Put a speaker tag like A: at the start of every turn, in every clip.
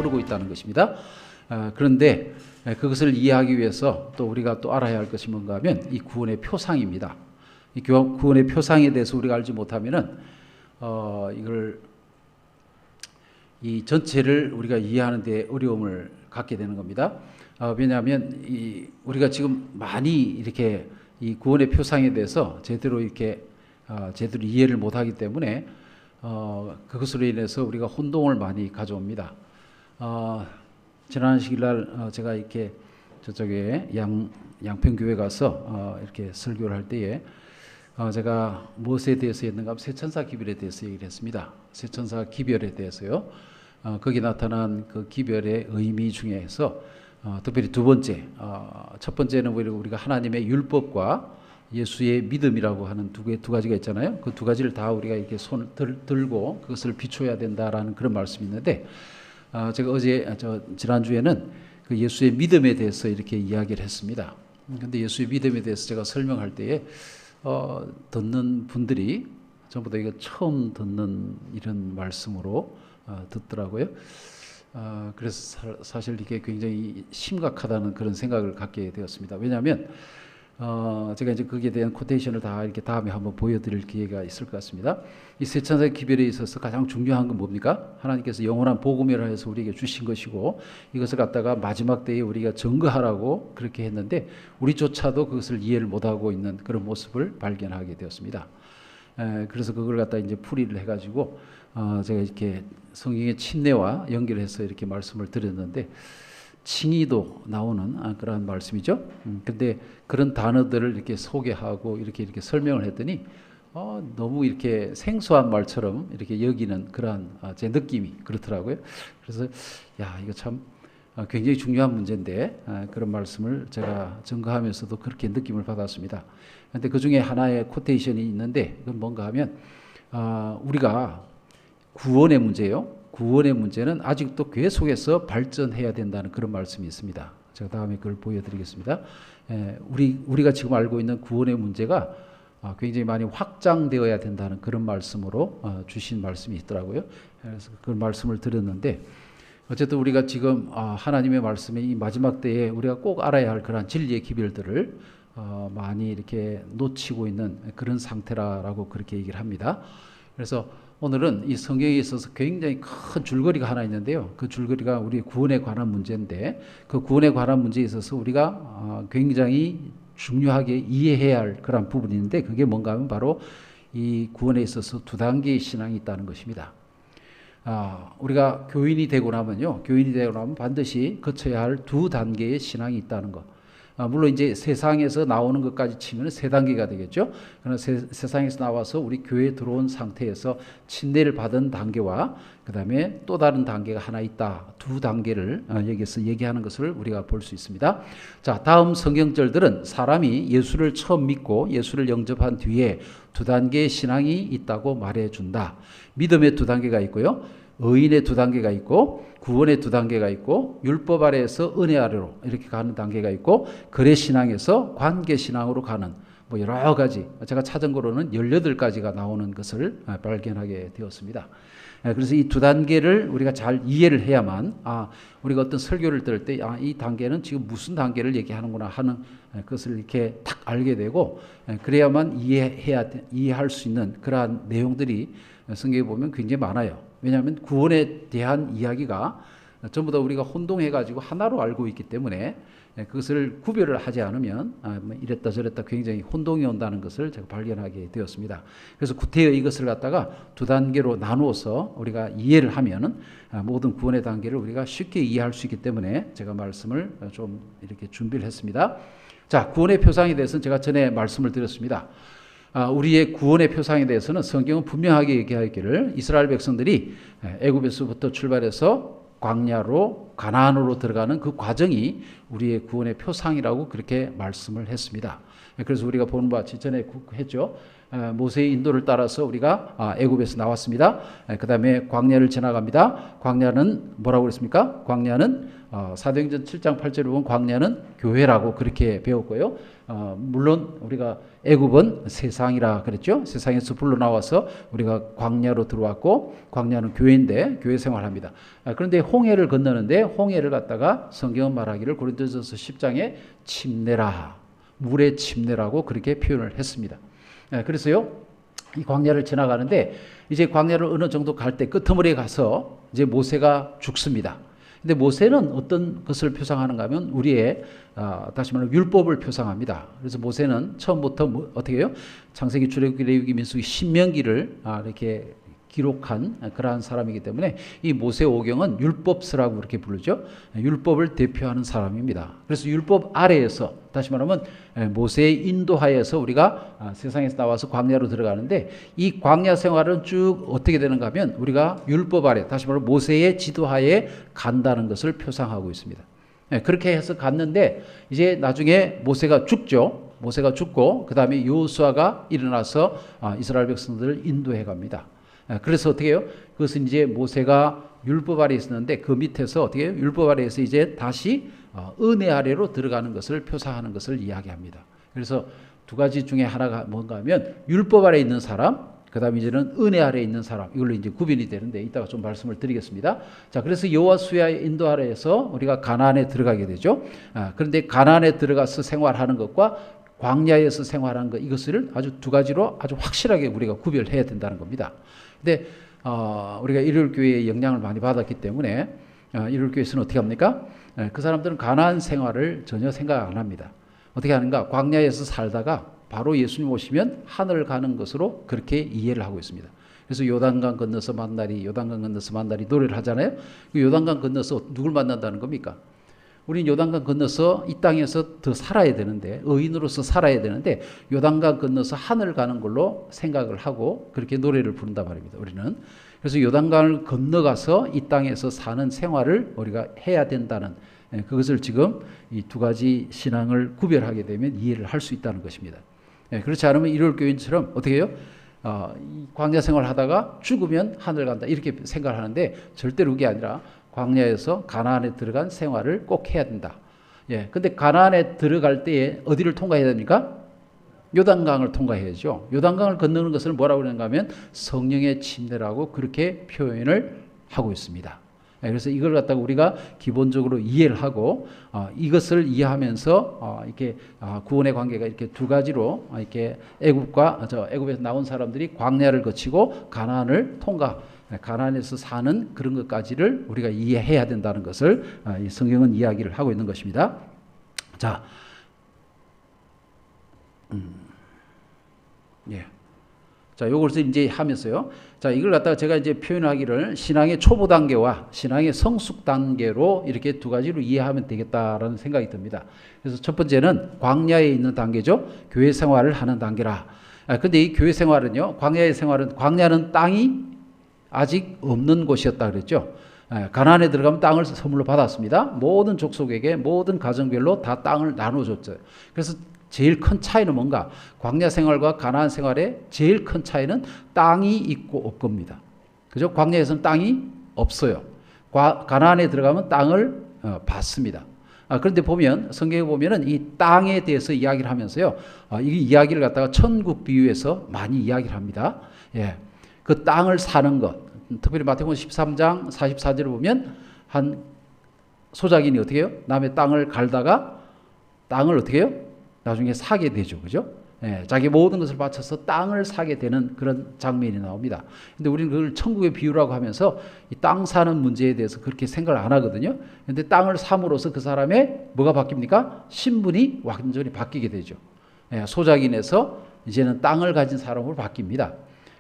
A: 흐르고 있다는 것입니다. 그런데 그것을 이해하기 위해서 또 우리가 또 알아야 할 것이 뭔가 하면 이 구원의 표상입니다. 이 구원의 표상에 대해서 우리가 알지 못하면은 이걸 이 전체를 우리가 이해하는 데 어려움을 갖게 되는 겁니다. 왜냐하면 우리가 지금 많이 이렇게 이 구원의 표상에 대해서 제대로 이해를 못하기 때문에 그것으로 인해서 우리가 혼동을 많이 가져옵니다. 지난 시기날 제가 이렇게 저쪽에 양평교회 가서 이렇게 설교를 할 때에 제가 무엇에 대해서 했는가 하면 세천사 기별에 대해서 얘기를 했습니다. 세천사 기별에 대해서요. 거기 나타난 그 기별의 의미 중에서 특별히 두 번째, 첫 번째는 우리가 하나님의 율법과 예수의 믿음이라고 하는 두 가지가 있잖아요. 그 두 가지를 다 우리가 이렇게 손을 들고 그것을 비춰야 된다라는 그런 말씀이 있는데, 제가 지난주에는 그 예수의 믿음에 대해서 이렇게 이야기를 했습니다. 근데 예수의 믿음에 대해서 제가 설명할 때에 듣는 분들이 전부 다 이거 처음 듣는 이런 말씀으로 듣더라고요. 그래서 사실 이게 굉장히 심각하다는 그런 생각을 갖게 되었습니다. 왜냐하면 제가 이제 거기에 대한 코테이션을 다 이렇게 다음에 한번 보여드릴 기회가 있을 것 같습니다. 이 세천사의 기별에 있어서 가장 중요한 건 뭡니까? 하나님께서 영원한 복음이라 해서 우리에게 주신 것이고, 이것을 갖다가 마지막 때에 우리가 증거하라고 그렇게 했는데 우리조차도 그것을 이해를 못하고 있는 그런 모습을 발견하게 되었습니다. 그래서 그걸 갖다 이제 풀이를 해가지고 제가 이렇게 성경의 침례와 연결해서 이렇게 말씀을 드렸는데, 칭의도 나오는 그런 말씀이죠. 근데 그런 단어들을 이렇게 소개하고 이렇게 설명을 했더니 너무 이렇게 생소한 말처럼 이렇게 여기는 그러한 제 느낌이 그렇더라고요. 그래서 이거 참 굉장히 중요한 문제인데 그런 말씀을 제가 증거하면서도 그렇게 느낌을 받았습니다. 그런데 그 중에 하나의 코테이션이 있는데, 그건 뭔가 하면 우리가 구원의 문제요. 구원의 문제는 아직도 교회 속에서 발전해야 된다는 그런 말씀이 있습니다. 제가 다음에 그걸 보여드리겠습니다. 우리가 지금 알고 있는 구원의 문제가 굉장히 많이 확장되어야 된다는 그런 말씀으로 주신 말씀이 있더라고요. 그래서 그 말씀을 드렸는데, 어쨌든 우리가 지금 하나님의 말씀에 이 마지막 때에 우리가 꼭 알아야 할 그런 진리의 기별들을 많이 이렇게 놓치고 있는 그런 상태라고 그렇게 얘기를 합니다. 그래서 오늘은 이 성경에 있어서 굉장히 큰 줄거리가 하나 있는데요. 그 줄거리가 우리 구원에 관한 문제인데, 그 구원에 관한 문제에 있어서 우리가 굉장히 중요하게 이해해야 할 그런 부분이 있는데, 그게 뭔가 하면 바로 이 구원에 있어서 두 단계의 신앙이 있다는 것입니다. 우리가 교인이 되고 나면 반드시 거쳐야 할 두 단계의 신앙이 있다는 것. 물론 이제 세상에서 나오는 것까지 치면 세 단계가 되겠죠. 그러나 세상에서 나와서 우리 교회에 들어온 상태에서 침례를 받은 단계와 그 다음에 또 다른 단계가 하나 있다. 두 단계를 여기서 얘기하는 것을 우리가 볼 수 있습니다. 자, 다음 성경절들은 사람이 예수를 처음 믿고 예수를 영접한 뒤에 두 단계의 신앙이 있다고 말해준다. 믿음의 두 단계가 있고요. 의인의 두 단계가 있고, 구원의 두 단계가 있고, 율법 아래에서 은혜 아래로 이렇게 가는 단계가 있고, 거래 신앙에서 관계 신앙으로 가는 여러 가지, 제가 찾은 거로는 18가지가 나오는 것을 발견하게 되었습니다. 그래서 이 두 단계를 우리가 잘 이해를 해야만 우리가 어떤 설교를 들을 때 이 단계는 지금 무슨 단계를 얘기하는구나 하는 것을 이렇게 딱 알게 되고, 그래야만 이해할 수 있는 그러한 내용들이 성경에 보면 굉장히 많아요. 왜냐하면 구원에 대한 이야기가 전부 다 우리가 혼동해가지고 하나로 알고 있기 때문에 그것을 구별을 하지 않으면 이랬다 저랬다 굉장히 혼동이 온다는 것을 제가 발견하게 되었습니다. 그래서 구태여 이것을 갖다가 두 단계로 나누어서 우리가 이해를 하면은 모든 구원의 단계를 우리가 쉽게 이해할 수 있기 때문에 제가 말씀을 좀 이렇게 준비를 했습니다. 자, 구원의 표상에 대해서는 제가 전에 말씀을 드렸습니다. 우리의 구원의 표상에 대해서는 성경은 분명하게 얘기하기를 이스라엘 백성들이 애굽에서부터 출발해서 광야로 가나안으로 들어가는 그 과정이 우리의 구원의 표상이라고 그렇게 말씀을 했습니다. 그래서 우리가 보는 바와 같이 전에 했죠. 모세의 인도를 따라서 우리가 애굽에서 나왔습니다. 그 다음에 광야를 지나갑니다. 광야는 뭐라고 그랬습니까? 광야는 사도행전 7장 8절에 보면 광야는 교회라고 그렇게 배웠고요. 물론 우리가 애굽은 세상이라 그랬죠. 세상에서 불러 나와서 우리가 광야로 들어왔고 광야는 교회인데 교회 생활합니다. 그런데 홍해를 건너는데 홍해를 갖다가 성경은 말하기를 고린도전서 10장에 침례라, 물의 침례라고 그렇게 표현을 했습니다. 그래서요, 이 광야를 지나가는데 이제 광야를 어느 정도 갈 때 끄트머리에 가서 이제 모세가 죽습니다. 근데 모세는 어떤 것을 표상하는가 하면 우리의 다시 말하면 율법을 표상합니다. 그래서 모세는 처음부터 어떻게 해요? 창세기, 출애굽기, 레위기, 민수기, 신명기를 이렇게 기록한 그러한 사람이기 때문에 이 모세오경은 율법서라고 그렇게 부르죠. 율법을 대표하는 사람입니다. 그래서 율법 아래에서 다시 말하면 모세의 인도하에서 우리가 세상에서 나와서 광야로 들어가는데 이 광야 생활은 쭉 어떻게 되는가 하면 우리가 율법 아래 다시 말하면 모세의 지도하에 간다는 것을 표상하고 있습니다. 그렇게 해서 갔는데 이제 나중에 모세가 죽죠. 모세가 죽고 그 다음에 여호수아가 일어나서 이스라엘 백성들을 인도해 갑니다. 그래서 어떻게 해요? 그것은 이제 모세가 율법 아래에 있었는데 그 밑에서 어떻게 해요? 율법 아래에서 이제 다시 은혜 아래로 들어가는 것을 표상하는 것을 이야기합니다. 그래서 두 가지 중에 하나가 뭔가 하면 율법 아래에 있는 사람, 그 다음에 이제는 은혜 아래에 있는 사람, 이걸로 이제 구분이 되는데 이따가 좀 말씀을 드리겠습니다. 자, 그래서 여호수아의 인도 아래에서 우리가 가나안에 들어가게 되죠. 그런데 가나안에 들어가서 생활하는 것과 광야에서 생활하는 것, 이것을 아주 두 가지로 아주 확실하게 우리가 구별해야 된다는 겁니다. 근데 우리가 일요일교회의 영향을 많이 받았기 때문에 일요일교회에서는 어떻게 합니까? 그 사람들은 가나안 생활을 전혀 생각 안 합니다. 어떻게 하는가? 광야에서 살다가 바로 예수님 오시면 하늘 가는 것으로 그렇게 이해를 하고 있습니다. 그래서 요단강 건너서 만나리, 요단강 건너서 만나리 노래를 하잖아요. 그 요단강 건너서 누굴 만난다는 겁니까? 우리는 요단강 건너서 이 땅에서 더 살아야 되는데, 의인으로서 살아야 되는데 요단강 건너서 하늘 가는 걸로 생각을 하고 그렇게 노래를 부른단 말입니다. 우리는. 그래서 요단강을 건너가서 이 땅에서 사는 생활을 우리가 해야 된다는, 그것을 지금 이 두 가지 신앙을 구별하게 되면 이해를 할 수 있다는 것입니다. 그렇지 않으면 일요일교인처럼 어떻게 해요? 광야 생활을 하다가 죽으면 하늘 간다 이렇게 생각을 하는데 절대로 그게 아니라 광야에서 가나안에 들어간 생활을 꼭 해야 된다. 근데 가나안에 들어갈 때에 어디를 통과해야 됩니까? 요단강을 통과해야죠. 요단강을 건너는 것을 뭐라고 그러는가 하면 성령의 침례라고 그렇게 표현을 하고 있습니다. 그래서 이걸 갖다가 우리가 기본적으로 이해를 하고 이것을 이해하면서 이렇게 구원의 관계가 이렇게 두 가지로 이렇게 애굽에서 나온 사람들이 광야를 거치고 가나안을 가나안에서 사는 그런 것까지를 우리가 이해해야 된다는 것을 이 성경은 이야기를 하고 있는 것입니다. 자, 자, 요것을 이제 하면서요. 자, 이걸 갖다가 제가 이제 표현하기를 신앙의 초보 단계와 신앙의 성숙 단계로 이렇게 두 가지로 이해하면 되겠다라는 생각이 듭니다. 그래서 첫 번째는 광야에 있는 단계죠. 교회 생활을 하는 단계라. 근데 이 교회 생활은요, 광야는 땅이 아직 없는 곳이었다 그랬죠. 가나안에 들어가면 땅을 선물로 받았습니다. 모든 족속에게 모든 가정별로 다 땅을 나눠줬죠. 그래서 제일 큰 차이는 뭔가? 광야 생활과 가나안 생활의 제일 큰 차이는 땅이 있고 없고입니다. 그죠? 광야에서는 땅이 없어요. 가나안에 들어가면 땅을 받습니다. 그런데 보면 성경에 보면은 이 땅에 대해서 이야기를 하면서요, 이 이야기를 갖다가 천국 비유에서 많이 이야기를 합니다. 그 땅을 사는 것, 특별히 마태복음 13장 44절을 보면 한 소작인이 어떻게 해요? 남의 땅을 갈다가 땅을 어떻게 해요? 나중에 사게 되죠. 그죠? 자기 모든 것을 바쳐서 땅을 사게 되는 그런 장면이 나옵니다. 근데 우리는 그걸 천국의 비유라고 하면서 이 땅 사는 문제에 대해서 그렇게 생각을 안 하거든요. 근데 땅을 삼으로써 그 사람의 뭐가 바뀝니까? 신분이 완전히 바뀌게 되죠. 소작인에서 이제는 땅을 가진 사람으로 바뀝니다.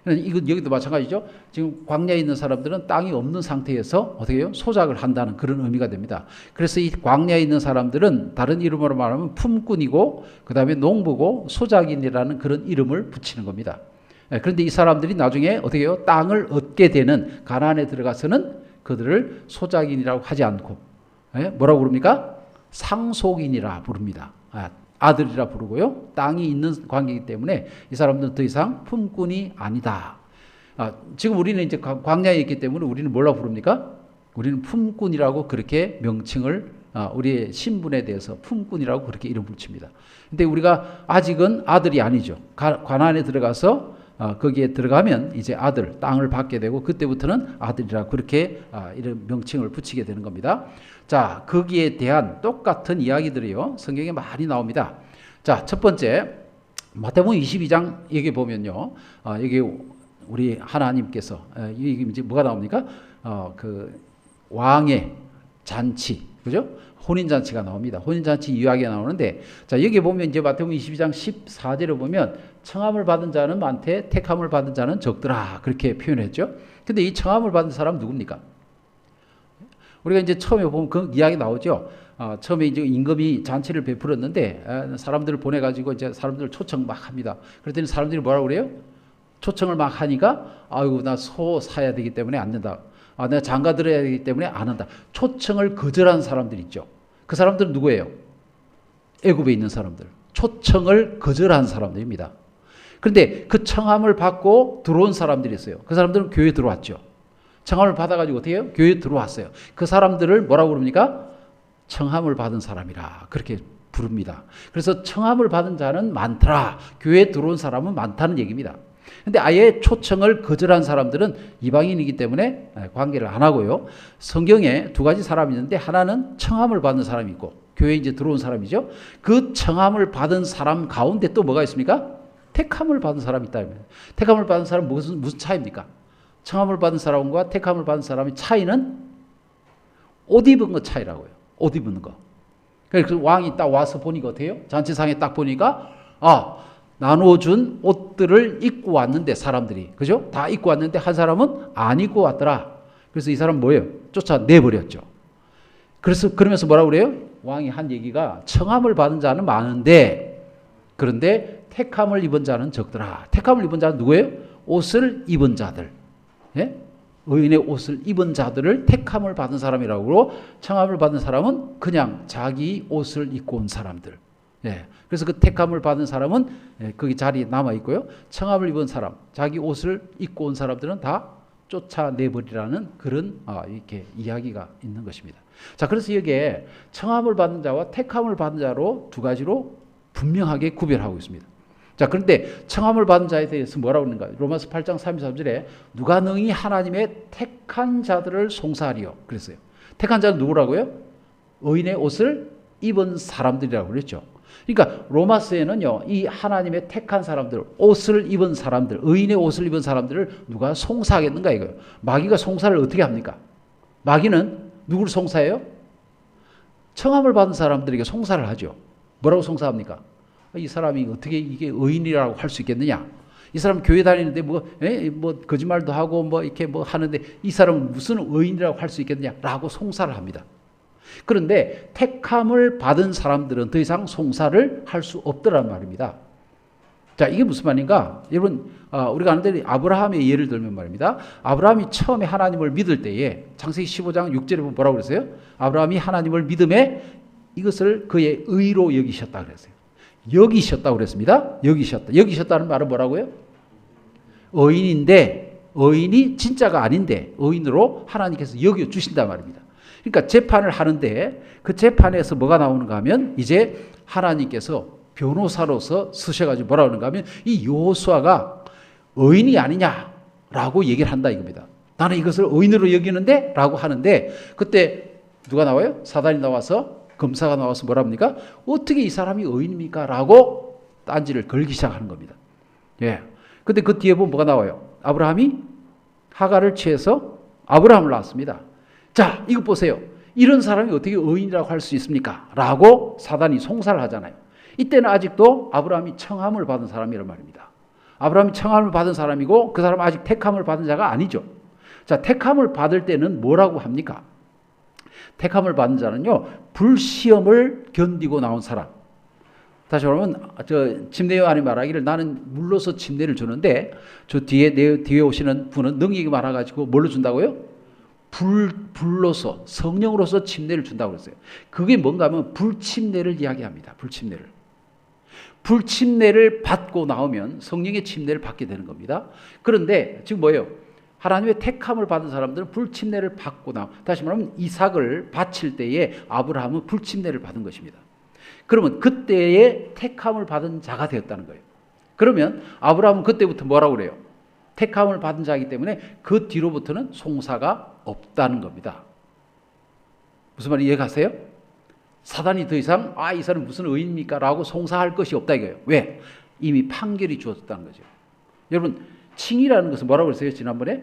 A: 이건 여기도 마찬가지죠. 지금 광야에 있는 사람들은 땅이 없는 상태에서 어떻게 해요? 소작을 한다는 그런 의미가 됩니다. 그래서 이 광야에 있는 사람들은 다른 이름으로 말하면 품꾼이고 그 다음에 농부고 소작인이라는 그런 이름을 붙이는 겁니다. 그런데 이 사람들이 나중에 어떻게 해요? 땅을 얻게 되는 가나안에 들어가서는 그들을 소작인이라고 하지 않고 뭐라고 부릅니까? 상속인이라 부릅니다. 아들이라 부르고요. 땅이 있는 관계이기 때문에 이 사람들은 더 이상 품꾼이 아니다. 지금 우리는 이제 광야에 있기 때문에 우리는 뭐라고 부릅니까? 우리는 품꾼이라고 그렇게 명칭을 우리의 신분에 대해서 품꾼이라고 그렇게 이름 붙입니다. 근데 우리가 아직은 아들이 아니죠. 가나안에 들어가서 거기에 들어가면 이제 아들, 땅을 받게 되고 그때부터는 아들이라 그렇게 이런 명칭을 붙이게 되는 겁니다. 자, 거기에 대한 똑같은 이야기들이요. 성경에 많이 나옵니다. 자, 첫 번째 마태복음 22장 여기 보면요. 여기 우리 하나님께서 이게 이제 뭐가 나옵니까? 그 왕의 잔치, 그죠? 혼인잔치가 나옵니다. 혼인잔치 이야기가 나오는데, 자, 여기 보면 이제 마태복음 22장 14절에 보면 청함을 받은 자는 많되 택함을 받은 자는 적더라. 그렇게 표현했죠. 근데 이 청함을 받은 사람 누굽니까? 우리가 이제 처음에 보면 그 이야기 나오죠. 처음에 이제 임금이 잔치를 베풀었는데, 사람들을 보내가지고 이제 사람들을 초청 막 합니다. 그랬더니 사람들이 뭐라고 그래요? 초청을 막 하니까, 아이고, 나 소 사야 되기 때문에 안 된다. 내가 장가 들어야 되기 때문에 안 한다. 초청을 거절한 사람들 있죠. 그 사람들은 누구예요? 애굽에 있는 사람들. 초청을 거절한 사람들입니다. 그런데 그 청함을 받고 들어온 사람들이 있어요. 그 사람들은 교회에 들어왔죠. 청함을 받아가지고 어떻게 해요? 교회에 들어왔어요. 그 사람들을 뭐라고 부릅니까? 청함을 받은 사람이라 그렇게 부릅니다. 그래서 청함을 받은 자는 많더라. 교회에 들어온 사람은 많다는 얘기입니다. 근데 아예 초청을 거절한 사람들은 이방인이기 때문에 관계를 안 하고요. 성경에 두 가지 사람이 있는데 하나는 청함을 받은 사람이 있고 교회에 이제 들어온 사람이죠. 그 청함을 받은 사람 가운데 또 뭐가 있습니까? 택함을 받은 사람이 있다. 택함을 받은 사람은 무슨 차이입니까? 청함을 받은 사람과 택함을 받은 사람의 차이는 옷 입은 것 차이라고요. 옷 입는 거. 그래서 왕이 딱 와서 보니까 어때요? 잔치상에 딱 보니까 나눠준 옷들을 입고 왔는데 사람들이 그죠? 다 입고 왔는데 한 사람은 안 입고 왔더라. 그래서 이 사람은 뭐예요? 쫓아내버렸죠. 그래서 그러면서 뭐라고 그래요? 왕이 한 얘기가 청함을 받은 자는 많은데 그런데 택함을 입은 자는 적더라. 택함을 입은 자는 누구예요? 옷을 입은 자들. 예? 의인의 옷을 입은 자들을 택함을 받은 사람이라고 그러고 청함을 받은 사람은 그냥 자기 옷을 입고 온 사람들. 예. 그래서 그 택함을 받은 사람은 거기 자리에 남아 있고요. 청함을 입은 사람, 자기 옷을 입고 온 사람들은 다 쫓아내버리라는 그런 이렇게 이야기가 있는 것입니다. 자, 그래서 여기에 청함을 받은 자와 택함을 받은 자로 두 가지로 분명하게 구별하고 있습니다. 자, 그런데 청함을 받은 자에 대해서 뭐라고 하는가? 로마서 8장 33절에 누가 능히 하나님의 택한 자들을 송사하리요. 그랬어요. 택한 자는 누구라고요? 의인의 옷을 입은 사람들이라고 그랬죠. 그러니까 로마서에는요, 이 하나님의 택한 사람들, 옷을 입은 사람들, 의인의 옷을 입은 사람들을 누가 송사하겠는가 이거예요. 마귀가 송사를 어떻게 합니까? 마귀는 누구를 송사해요? 청함을 받은 사람들에게 송사를 하죠. 뭐라고 송사합니까? 이 사람이 어떻게 이게 의인이라고 할 수 있겠느냐? 이 사람 교회 다니는데 뭐 거짓말도 하고 뭐 이렇게 뭐 하는데 이 사람은 무슨 의인이라고 할 수 있겠느냐라고 송사를 합니다. 그런데 택함을 받은 사람들은 더 이상 송사를 할 수 없더란 말입니다. 자, 이게 무슨 말인가? 여러분, 우리가 아는데 아브라함의 예를 들면 말입니다. 아브라함이 처음에 하나님을 믿을 때에 창세기 15장 6절에 보면 뭐라고 그랬어요? 아브라함이 하나님을 믿음에 이것을 그의 의로 여기셨다 그랬어요. 여기셨다고 그랬습니다. 여기셨다는 말은 뭐라고요? 의인인데 의인이 진짜가 아닌데 의인으로 하나님께서 여겨주신단 말입니다. 그러니까 재판을 하는데 그 재판에서 뭐가 나오는가 하면 이제 하나님께서 변호사로서 쓰셔가지고 뭐라 그러는가 하면 이 여호수아가 의인이 아니냐라고 얘기를 한다 이겁니다. 나는 이것을 의인으로 여기는데 라고 하는데 그때 누가 나와요? 사단이 나와서 검사가 나와서 뭐라 합니까? 어떻게 이 사람이 의인입니까? 라고 딴지를 걸기 시작하는 겁니다. 예. 근데 그 뒤에 보면 뭐가 나와요? 아브라함이 하갈을 취해서 아브라함을 낳았습니다. 자, 이거 보세요. 이런 사람이 어떻게 의인이라고 할 수 있습니까? 라고 사단이 송사를 하잖아요. 이때는 아직도 아브라함이 청함을 받은 사람이란 말입니다. 아브라함이 청함을 받은 사람이고 그 사람은 아직 택함을 받은 자가 아니죠. 자, 택함을 받을 때는 뭐라고 합니까? 택함을 받은 자는요, 불시험을 견디고 나온 사람. 다시 말하면 침례요한이 말하기를 나는 물로서 침례를 주는데 저 뒤에 오시는 분은 능력이 많아가지고 뭘로 준다고요? 불로서 성령으로서 침례를 준다고 그랬어요. 그게 뭔가 하면 불침례를 이야기합니다. 불침례를. 불침례를 받고 나오면 성령의 침례를 받게 되는 겁니다. 그런데 지금 뭐예요? 하나님의 택함을 받은 사람들은 불침례를 받고 다시 말하면 이삭을 바칠 때에 아브라함은 불침례를 받은 것입니다. 그러면 그때에 택함을 받은 자가 되었다는 거예요. 그러면 아브라함은 그때부터 뭐라고 그래요? 택함을 받은 자이기 때문에 그 뒤로부터는 송사가 없다는 겁니다. 무슨 말인지 이해가세요? 사단이 더 이상 이 사람은 무슨 의인입니까? 라고 송사할 것이 없다 이거예요. 왜? 이미 판결이 주어졌다는 거죠. 여러분 칭의라는 것은 뭐라고 그랬어요? 지난번에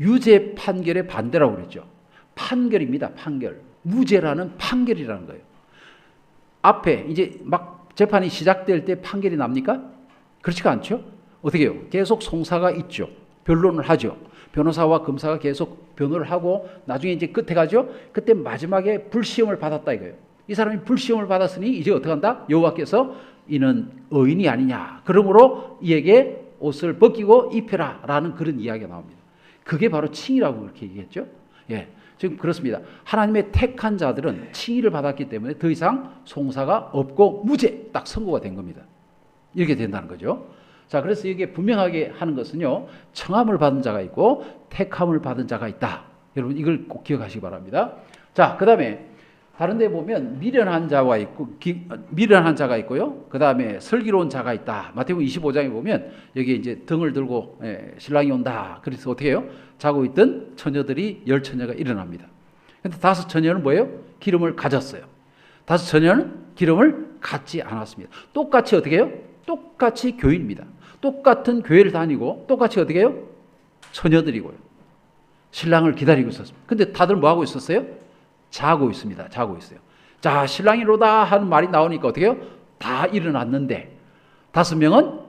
A: 유죄 판결의 반대라고 그랬죠. 판결입니다. 판결. 무죄라는 판결이라는 거예요. 앞에 이제 막 재판이 시작될 때 판결이 납니까? 그렇지가 않죠. 어떻게 해요? 계속 송사가 있죠. 변론을 하죠. 변호사와 검사가 계속 변호를 하고 나중에 이제 끝에 가죠. 그때 마지막에 불시험을 받았다 이거예요. 이 사람이 불시험을 받았으니 이제 어떻게 한다? 여호와께서 이는 의인이 아니냐. 그러므로 이에게 옷을 벗기고 입혀라 라는 그런 이야기가 나옵니다. 그게 바로 칭의라고 그렇게 얘기했죠. 예, 지금 그렇습니다. 하나님의 택한 자들은 칭의를 받았기 때문에 더 이상 송사가 없고 무죄 딱 선고가 된 겁니다. 이렇게 된다는 거죠. 자, 그래서 이게 분명하게 하는 것은요, 청함을 받은 자가 있고 택함을 받은 자가 있다. 여러분 이걸 꼭 기억하시기 바랍니다. 자, 그 다음에 다른 데 보면 미련한 자가 있고요. 그 다음에 슬기로운 자가 있다. 마태복음 25장에 보면 여기 이제 등을 들고 신랑이 온다. 그래서 어떻게 해요? 자고 있던 처녀들이 10처녀가 일어납니다. 근데 5처녀는 뭐예요? 기름을 가졌어요. 5처녀는 기름을 갖지 않았습니다. 똑같이 어떻게 해요? 똑같이 교인입니다. 똑같은 교회를 다니고 똑같이 어떻게 해요? 처녀들이고요. 신랑을 기다리고 있었습니다. 근데 다들 뭐 하고 있었어요? 자고 있습니다. 자고 있어요. 자, 신랑이로다 하는 말이 나오니까 어떻게 해요? 다 일어났는데 5명은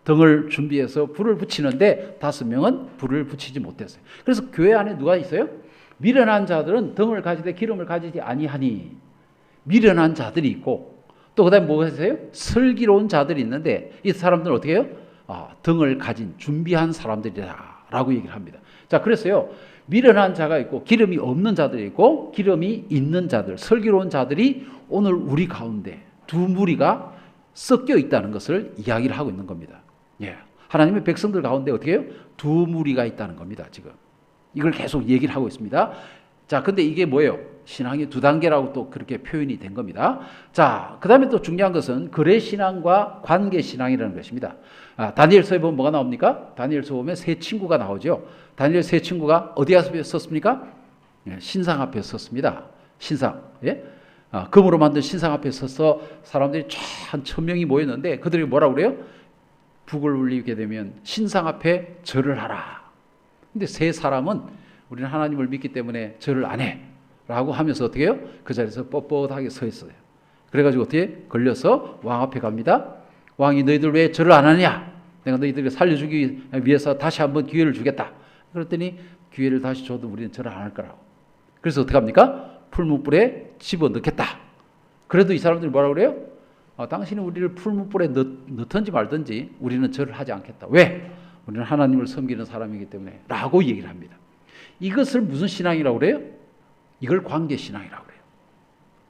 A: 등을 준비해서 불을 붙이는데 5명은 불을 붙이지 못했어요. 그래서 교회 안에 누가 있어요? 미련한 자들은 등을 가지되 기름을 가지지 아니하니 미련한 자들이 있고 또 그다음에 뭐가 있어요? 슬기로운 자들이 있는데 이 사람들은 어떻게 해요? 등을 가진 준비한 사람들이다 라고 얘기를 합니다. 자, 그래서요 미련한 자가 있고 기름이 없는 자들이 있고 기름이 있는 자들, 슬기로운 자들이 오늘 우리 가운데 두 무리가 섞여 있다는 것을 이야기를 하고 있는 겁니다. 예, 하나님의 백성들 가운데 어떻게 해요? 두 무리가 있다는 겁니다. 지금 이걸 계속 얘기를 하고 있습니다. 자, 근데 이게 뭐예요? 신앙의 2단계라고 또 그렇게 표현이 된 겁니다. 자, 그 다음에 또 중요한 것은 거래신앙과 관계신앙이라는 것입니다. 다니엘서에 보면 뭐가 나옵니까? 다니엘서 보면 세 친구가 나오죠. 다니엘 세 친구가 어디 앞에 섰습니까? 신상 앞에 섰습니다. 신상. 예? 금으로 만든 신상 앞에 서서 사람들이 한 1000명이 모였는데 그들이 뭐라고 그래요? 북을 울리게 되면 신상 앞에 절을 하라. 근데 세 사람은 우리는 하나님을 믿기 때문에 절을 안 해. 라고 하면서 어떻게 해요? 그 자리에서 뻣뻣하게 서 있어요. 그래가지고 어떻게 걸려서 왕 앞에 갑니다. 왕이 너희들 왜 절을 안 하냐? 내가 너희들을 살려주기 위해서 다시 한번 기회를 주겠다. 그랬더니 기회를 다시 줘도 우리는 절을 안 할 거라고. 그래서 어떻게 합니까? 풀무불에 집어넣겠다. 그래도 이 사람들이 뭐라고 그래요? 당신이 우리를 풀무불에 넣든지 말든지 우리는 절을 하지 않겠다. 왜? 우리는 하나님을 섬기는 사람이기 때문에 라고 얘기를 합니다. 이것을 무슨 신앙이라고 그래요? 이걸 관계신앙이라고 그래요.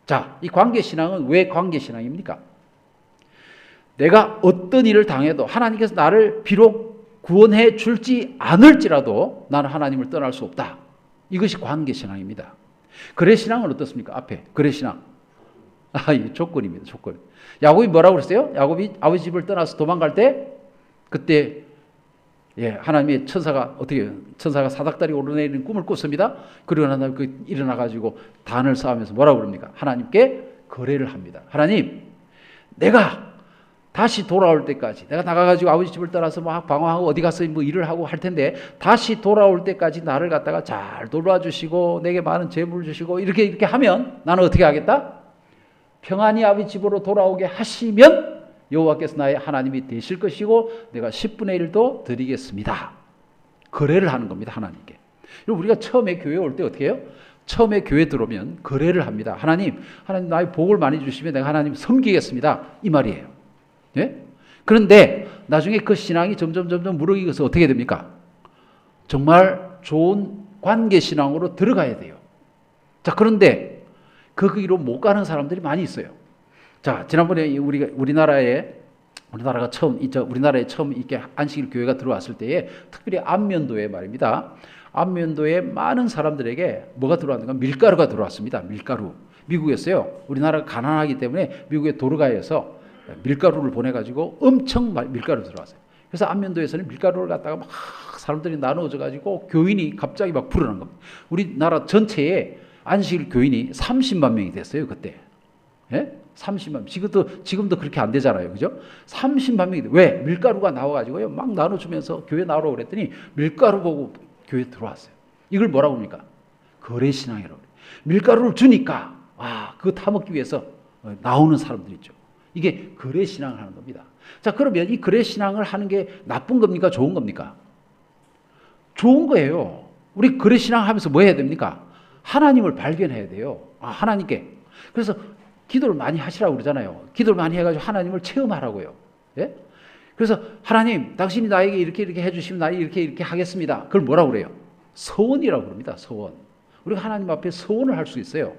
A: 자, 이 관계신앙은 왜 관계신앙입니까? 내가 어떤 일을 당해도 하나님께서 나를 비록 구원해 줄지 않을지라도 나는 하나님을 떠날 수 없다. 이것이 관계신앙입니다. 거래신앙은 어떻습니까? 앞에 거래신앙. 이 조건입니다. 조건. 야곱이 뭐라고 그랬어요? 야곱이 아버지 집을 떠나서 도망갈 때 그때 하나님의 천사가 천사가 사닥다리 오르내리는 꿈을 꿨습니다. 그리고 하나님 일어나가지고 단을 쌓으면서 뭐라고 그럽니까? 하나님께 거래를 합니다. 하나님, 내가 다시 돌아올 때까지 내가 나가가지고 아버지 집을 떠나서 막 방황하고 어디 가서 뭐 일을 하고 할 텐데 다시 돌아올 때까지 나를 갖다가 잘 돌봐주시고 내게 많은 재물을 주시고 이렇게 하면 나는 어떻게 하겠다? 평안히 아버지 집으로 돌아오게 하시면 여호와께서 나의 하나님이 되실 것이고 내가 10분의 1도 드리겠습니다. 거래를 하는 겁니다. 하나님께. 우리가 처음에 교회 올 때 어떻게 해요? 처음에 교회 들어오면 거래를 합니다. 하나님 나의 복을 많이 주시면 내가 하나님 섬기겠습니다. 이 말이에요. 예? 그런데 나중에 그 신앙이 점점 무르익어서 어떻게 됩니까? 정말 좋은 관계신앙으로 들어가야 돼요. 자, 그런데 그 길로 못 가는 사람들이 많이 있어요. 자, 지난번에 우리나라가 처음 이렇게 안식일 교회가 들어왔을 때에 특별히 안면도에 말입니다. 안면도에 많은 사람들에게 뭐가 들어왔는가? 밀가루가 들어왔습니다. 밀가루. 미국에서요. 우리나라가 가난하기 때문에 미국의 도르가에서 밀가루를 보내가지고 엄청 밀가루 들어왔어요. 그래서 안면도에서는 밀가루를 갖다가 막 사람들이 나누어져 가지고 교인이 갑자기 막 불어난 겁니다. 우리나라 전체에 안식일 교인이 30만 명이 됐어요. 그때. 예? 30만. 지금도 그렇게 안 되잖아요. 그죠? 30만 명이 돼. 왜? 밀가루가 나와가지고요. 막 나눠주면서 교회 나오라고 그랬더니 밀가루 보고 교회 들어왔어요. 이걸 뭐라고 합니까? 거래신앙이라고 그래요. 밀가루를 주니까, 그거 타먹기 위해서 나오는 사람들 있죠. 이게 거래신앙을 하는 겁니다. 자, 그러면 이 거래신앙을 하는 게 나쁜 겁니까? 좋은 겁니까? 좋은 거예요. 우리 거래신앙 하면서 뭐 해야 됩니까? 하나님을 발견해야 돼요. 하나님께. 그래서 기도를 많이 하시라고 그러잖아요. 기도를 많이 해가지고 하나님을 체험하라고요. 예? 그래서 하나님, 당신이 나에게 이렇게 해주시면 나 이렇게 하겠습니다. 그걸 뭐라고 그래요? 서원이라고 그럽니다. 서원. 우리가 하나님 앞에 서원을 할 수 있어요.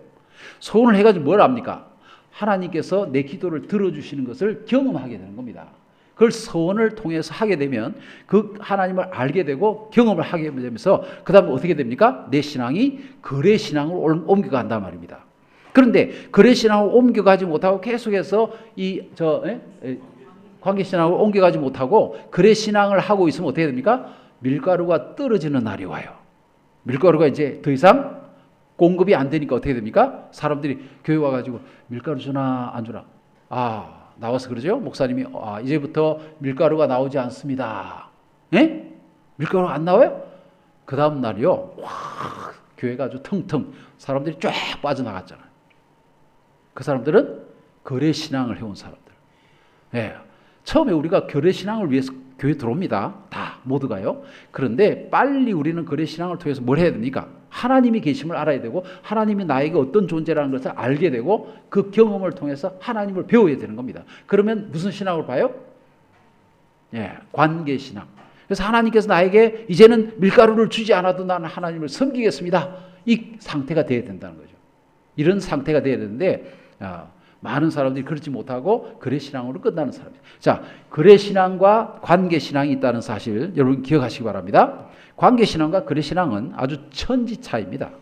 A: 서원을 해가지고 뭘 합니까? 하나님께서 내 기도를 들어주시는 것을 경험하게 되는 겁니다. 그걸 서원을 통해서 하게 되면 그 하나님을 알게 되고 경험을 하게 되면서 그 다음에 어떻게 됩니까? 내 신앙이 거래신앙으로 옮겨간단 말입니다. 그런데 거래신앙으로 옮겨가지 못하고 계속해서 관계신앙으로 옮겨가지 못하고 거래신앙을 하고 있으면 어떻게 됩니까? 밀가루가 떨어지는 날이 와요. 밀가루가 이제 더 이상 공급이 안 되니까 어떻게 됩니까? 사람들이 교회 와가지고 밀가루 주나 안 주나? 나와서 그러죠? 목사님이 이제부터 밀가루가 나오지 않습니다. 예? 밀가루가 안 나와요? 그 다음 날이요. 교회가 아주 텅텅 사람들이 쫙 빠져나갔잖아요. 그 사람들은 거래신앙을 해온 사람들. 예. 처음에 우리가 거래신앙을 위해서 교회 들어옵니다. 다 모두가요. 그런데 빨리 우리는 거래신앙을 통해서 뭘 해야 됩니까? 하나님이 계심을 알아야 되고 하나님이 나에게 어떤 존재라는 것을 알게 되고 그 경험을 통해서 하나님을 배워야 되는 겁니다. 그러면 무슨 신앙을 봐요? 관계신앙. 그래서 하나님께서 나에게 이제는 밀가루를 주지 않아도 나는 하나님을 섬기겠습니다. 이 상태가 되어야 된다는 거죠. 이런 상태가 되어야 되는데 많은 사람들이 그렇지 못하고 거래신앙으로 끝나는 사람입니다. 자, 거래신앙과 관계신앙이 있다는 사실 여러분 기억하시기 바랍니다. 관계신앙과 거래신앙은 아주 천지차이입니다.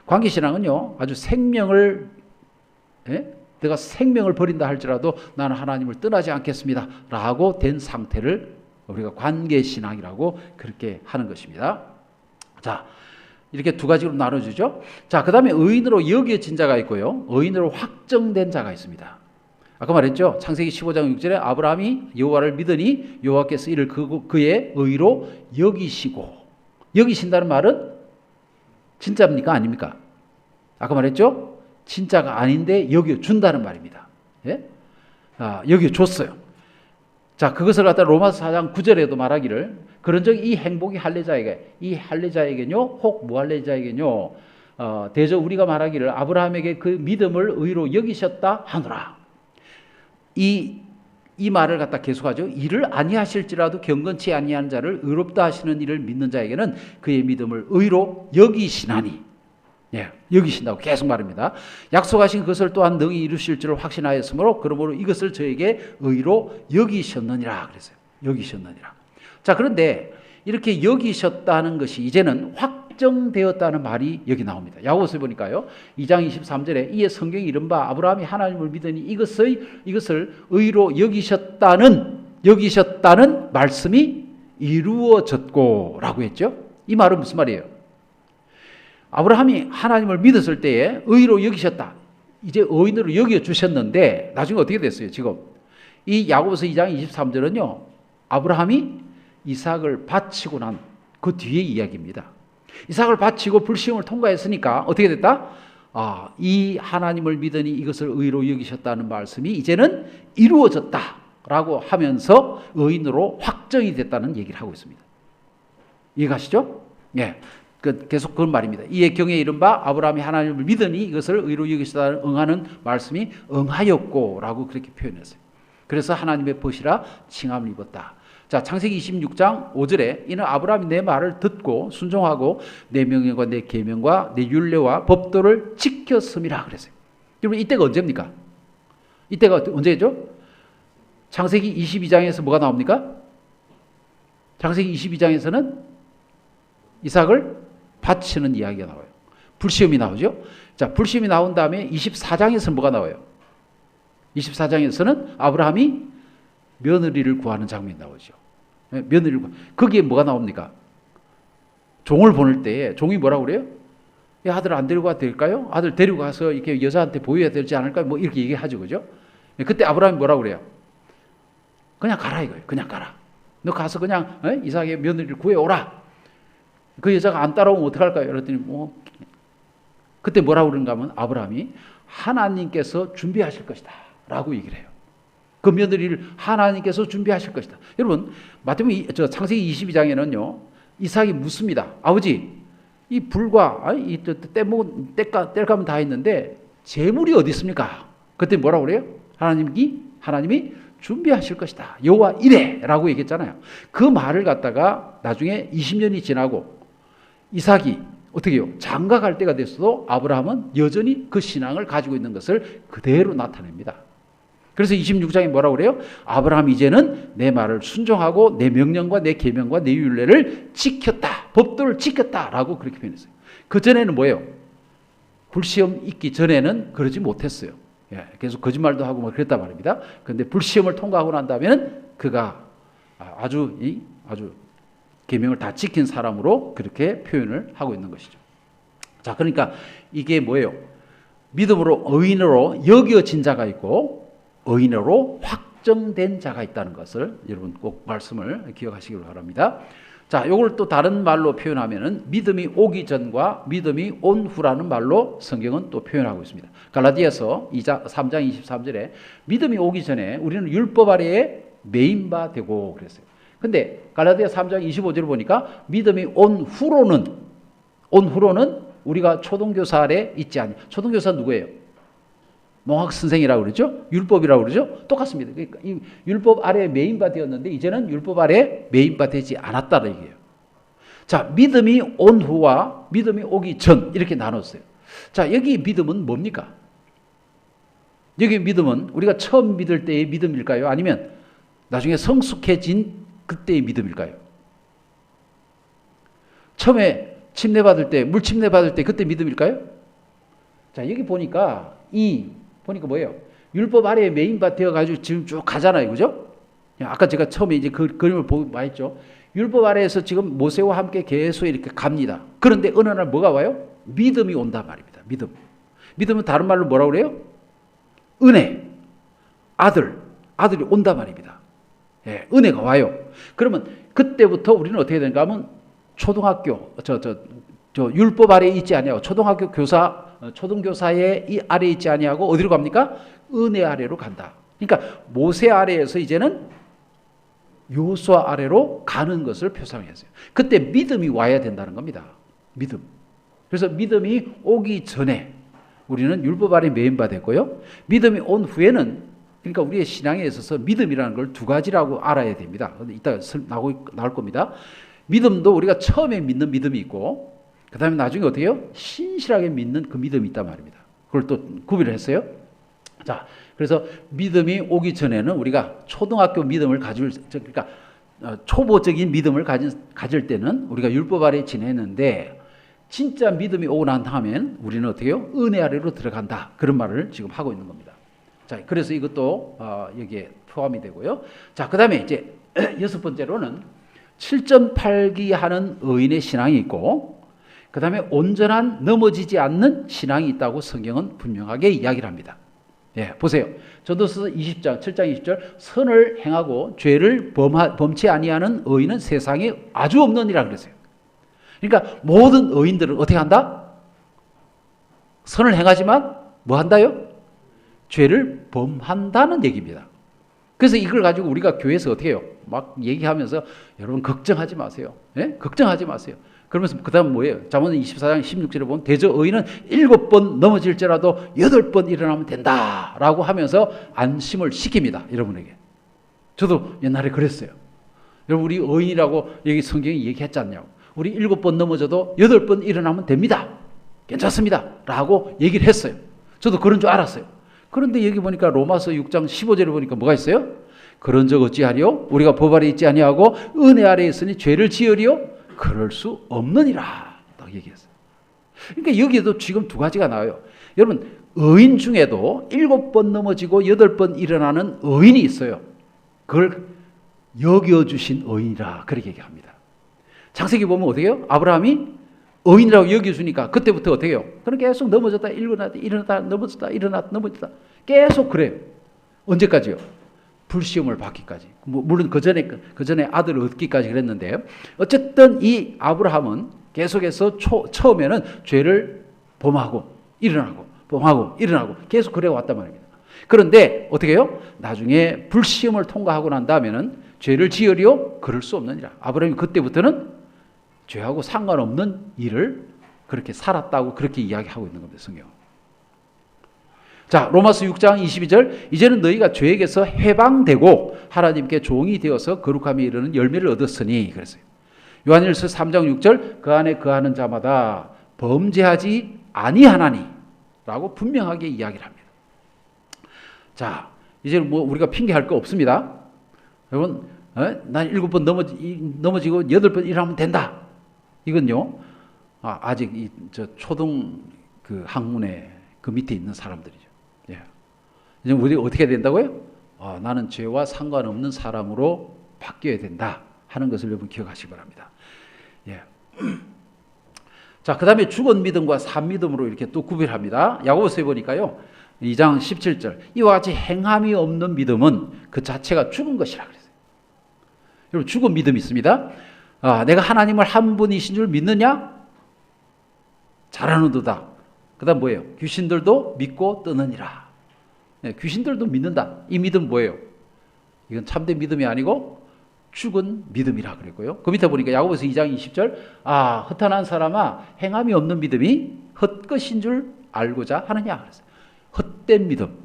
A: 관계신앙은요, 아주 내가 생명을 버린다 할지라도 나는 하나님을 떠나지 않겠습니다. 라고 된 상태를 우리가 관계신앙이라고 그렇게 하는 것입니다. 자, 이렇게 두 가지로 나눠주죠. 자, 그 다음에 의인으로 여겨진 자가 있고요. 의인으로 확정된 자가 있습니다. 아까 말했죠. 창세기 15장 6절에 아브라함이 여호와를 믿으니 여호와께서 이를 그의 의로 여기시고. 여기신다는 말은 진짜입니까? 아닙니까? 아까 말했죠. 진짜가 아닌데 여겨준다는 말입니다. 여겨줬어요. 자, 그것을 갖다 로마서 4장 9절에도 말하기를 그런즉 이 행복이 할례자에게요 혹 무할례자에게요 대저 우리가 말하기를 아브라함에게 그 믿음을 의로 여기셨다 하노라. 이 말을 갖다 계속하죠. 이를 아니하실지라도 경건치 아니한 자를 의롭다 하시는 이를 믿는 자에게는 그의 믿음을 의로 여기시나니. 여기신다고 계속 말합니다. 약속하신 것을 또한 능히 이루실 줄을 확신하였으므로 그러므로 이것을 저에게 의로 여기셨느니라 그랬어요. 여기셨느니라. 자, 그런데 이렇게 여기셨다는 것이 이제는 확정되었다는 말이 여기 나옵니다. 야고보서 보니까요. 2장 23절에 이에 성경이 이른바 아브라함이 하나님을 믿으니 이것을 의로 여기셨다는 말씀이 이루어졌고라고 했죠. 이 말은 무슨 말이에요? 아브라함이 하나님을 믿었을 때에 의로 여기셨다. 이제 의인으로 여겨주셨는데 나중에 어떻게 됐어요? 지금 이 야고보서 2장 23절은요. 아브라함이 이삭을 바치고 난 그 뒤의 이야기입니다. 이삭을 바치고 불시험을 통과했으니까 어떻게 됐다? 이 하나님을 믿으니 이것을 의로 여기셨다는 말씀이 이제는 이루어졌다라고 하면서 의인으로 확정이 됐다는 얘기를 하고 있습니다. 이해가시죠? 계속 그런 말입니다. 이에 경에 이른바 아브라함이 하나님을 믿으니 이것을 의로 여기시다 응하는 말씀이 응하였고라고 그렇게 표현했어요. 그래서 하나님의 벗이라 칭함을 입었다. 자, 창세기 26장 5절에 이는 아브라함이 내 말을 듣고 순종하고 내 명령과 내 계명과 내 율례와 법도를 지켰음이라 그랬어요. 여러분 이때가 언제입니까? 이때가 언제죠? 창세기 22장에서 뭐가 나옵니까? 창세기 22장에서는 이삭을 바치는 이야기가 나와요. 불시험이 나오죠. 자, 불시험이 나온 다음에 24장에서는 뭐가 나와요? 24장에서는 아브라함이 며느리를 구하는 장면이 나오죠. 며느리를 거기에 뭐가 나옵니까? 종을 보낼 때 종이 뭐라고 그래요? 야, 아들 안 데리고 가도 될까요? 아들 데리고 가서 이렇게 여자한테 보여야 되지 않을까요? 뭐 이렇게 얘기하죠, 그죠? 그때 아브라함이 뭐라고 그래요? 그냥 가라 이거예요. 그냥 가라. 너 가서 그냥 이삭의 며느리를 구해오라. 그 여자가 안 따라오면 어떡할까요? 그랬더니 그때 뭐라고 그런가 하면 아브라함이 하나님께서 준비하실 것이다 라고 얘기를 해요. 그 며느리를 하나님께서 준비하실 것이다. 여러분, 창세기 22장에는요 이삭이 묻습니다. 아버지, 이 불과 뗄감은 다 있는데 재물이 어디 있습니까? 그때 뭐라고 그래요? 하나님이 준비하실 것이다. 여호와 이래라고 얘기했잖아요. 그 말을 갖다가 나중에 20년이 지나고 이삭이 어떻게 해요? 장가갈 때가 됐어도 아브라함은 여전히 그 신앙을 가지고 있는 것을 그대로 나타냅니다. 그래서 26장에 뭐라고 그래요? 아브라함이 이제는 내 말을 순종하고 내 명령과 내 계명과 내 율례를 지켰다. 법도를 지켰다라고 그렇게 표현했어요. 그전에는 뭐예요? 불시험 있기 전에는 그러지 못했어요. 계속 거짓말도 하고 뭐 그랬단 말입니다. 그런데 불시험을 통과하고 난 다음에는 그가 아주 계명을 다 지킨 사람으로 그렇게 표현을 하고 있는 것이죠. 자, 그러니까 이게 뭐예요? 믿음으로 의인으로 여겨진 자가 있고 의인으로 확정된 자가 있다는 것을 여러분 꼭 말씀을 기억하시길 바랍니다. 자, 요걸 또 다른 말로 표현하면은 믿음이 오기 전과 믿음이 온 후라는 말로 성경은 또 표현하고 있습니다. 갈라디아서 3장 23절에 믿음이 오기 전에 우리는 율법 아래에 매인 바 되고 그랬어요. 근데 갈라디아 3장 25절을 보니까 믿음이 온 후로는 우리가 초등교사 아래 있지 않냐. 초등교사 누구예요? 농학 선생이라고 그러죠? 율법이라고 그러죠? 똑같습니다. 그러니까 이 율법 아래에 매인바 되었는데 이제는 율법 아래에 매인바 되지 않았다는 얘기예요. 자, 믿음이 온 후와 믿음이 오기 전 이렇게 나눴어요. 자, 여기 믿음은 뭡니까? 여기 믿음은 우리가 처음 믿을 때의 믿음일까요? 아니면 나중에 성숙해진 그때의 믿음일까요? 처음에 물 침례 받을 때 그때 믿음일까요? 자, 여기 보니까 뭐예요? 율법 아래에 메인바 되어가지고 지금 쭉 가잖아요. 그죠? 아까 제가 처음에 이제 그 그림을 보고 말했죠. 율법 아래에서 지금 모세와 함께 계속 이렇게 갑니다. 그런데 어느 날 뭐가 와요? 믿음이 온단 말입니다. 믿음은 다른 말로 뭐라고 그래요? 은혜. 아들이 온단 말입니다. 예, 은혜가 와요. 그러면 그때부터 우리는 어떻게 되는가 하면 초등학교, 율법 아래에 있지 아니하고 초등교사의 이 아래에 있지 아니하고 어디로 갑니까? 은혜 아래로 간다. 그러니까 모세 아래에서 이제는 요수아 아래로 가는 것을 표상했어요. 그때 믿음이 와야 된다는 겁니다. 믿음. 그래서 믿음이 오기 전에 우리는 율법 아래 매인바 됐고요. 믿음이 온 후에는 그러니까 우리의 신앙에 있어서 믿음이라는 걸 두 가지라고 알아야 됩니다. 이따 나올 겁니다. 믿음도 우리가 처음에 믿는 믿음이 있고 그 다음에 나중에 어떻게 해요? 신실하게 믿는 그 믿음이 있단 말입니다. 그걸 또 구별을 했어요. 자, 그래서 믿음이 오기 전에는 우리가 초등학교 믿음을 그러니까 초보적인 믿음을 가질 때는 우리가 율법 아래에 지냈는데 진짜 믿음이 오고 난 다음엔 우리는 어떻게 해요? 은혜 아래로 들어간다. 그런 말을 지금 하고 있는 겁니다. 자, 그래서 이것도 여기에 포함이 되고요. 자, 그 다음에 이제 여섯 번째로는 7.8기 하는 의인의 신앙이 있고 그 다음에 온전한 넘어지지 않는 신앙이 있다고 성경은 분명하게 이야기를 합니다. 예, 보세요. 전도서 20장, 7장 20절 선을 행하고 죄를 범치 아니하는 의인은 세상에 아주 없느니라 그랬어요. 그러니까 모든 의인들은 어떻게 한다? 선을 행하지만 뭐 한다요? 죄를 범한다는 얘기입니다. 그래서 이걸 가지고 우리가 교회에서 어떻게 해요? 막 얘기하면서 여러분 걱정하지 마세요. 예? 걱정하지 마세요. 그러면서 그 다음 뭐예요? 잠언 24장 16절에 보면 대저 의인은 7번 넘어질지라도 8번 일어나면 된다 라고 하면서 안심을 시킵니다. 여러분에게. 저도 옛날에 그랬어요. 여러분 우리 의인이라고 여기 성경이 얘기했지 않냐고. 우리 7번 넘어져도 8번 일어나면 됩니다. 괜찮습니다 라고 얘기를 했어요. 저도 그런 줄 알았어요. 그런데 여기 보니까 로마서 6장 15절에 보니까 뭐가 있어요? 그런 적 어찌하리요? 우리가 법 아래 있지 아니하고 은혜 아래 있으니 죄를 지으리요? 그럴 수 없느니라. 딱 얘기했어요. 그러니까 여기에도 지금 두 가지가 나와요. 여러분, 의인 중에도 7번 넘어지고 8번 일어나는 의인이 있어요. 그걸 여겨주신 의인이라 그렇게 얘기합니다. 창세기 보면 어떻게 해요? 아브라함이 의인이라고 여겨주니까 그때부터 어떻게 해요? 그럼 계속 넘어졌다 일어났다 넘어졌다 일어났다 넘어졌다 계속 그래요. 언제까지요? 불시험을 받기까지. 물론 그 전에 아들을 얻기까지 그랬는데 어쨌든 이 아브라함은 계속해서 처음에는 죄를 범하고 일어나고 범하고 일어나고 계속 그래 왔단 말입니다. 그런데 어떻게 해요? 나중에 불시험을 통과하고 난 다음에는 죄를 지으리요? 그럴 수 없느니라. 아브라함이 그때부터는 죄하고 상관없는 일을 그렇게 살았다고 그렇게 이야기하고 있는 겁니다. 성경. 자, 로마서 6장 22절 이제는 너희가 죄에게서 해방되고 하나님께 종이 되어서 거룩함에 이르는 열매를 얻었으니 그랬어요. 요한일서 3장 6절 그 안에 거하는 자마다 범죄하지 아니하나니 라고 분명하게 이야기를 합니다. 자, 이제는 뭐 우리가 핑계할 거 없습니다. 여러분, 난 7번 넘어지고 8번 일하면 된다. 이건요, 아직 저 초등 그 학문의 그 밑에 있는 사람들이죠. 예. 이제 우리 어떻게 된다고요? 나는 죄와 상관없는 사람으로 바뀌어야 된다 하는 것을 여러분 기억하시기 바랍니다. 예. 자, 그 다음에 죽은 믿음과 산 믿음으로 이렇게 또 구별합니다. 야고보서에 보니까요, 2장 17절 이와 같이 행함이 없는 믿음은 그 자체가 죽은 것이라 그랬어요. 여러분, 죽은 믿음이 있습니다. 내가 하나님을 한 분이신 줄 믿느냐? 잘하는도다. 그 다음 뭐예요? 귀신들도 믿고 뜨느니라. 네, 귀신들도 믿는다. 이 믿음 뭐예요? 이건 참된 믿음이 아니고 죽은 믿음이라 그랬고요. 그 밑에 보니까 야고보서 2장 20절 허탄한 사람아 행함이 없는 믿음이 헛것인 줄 알고자 하느냐 그랬어요. 헛된 믿음.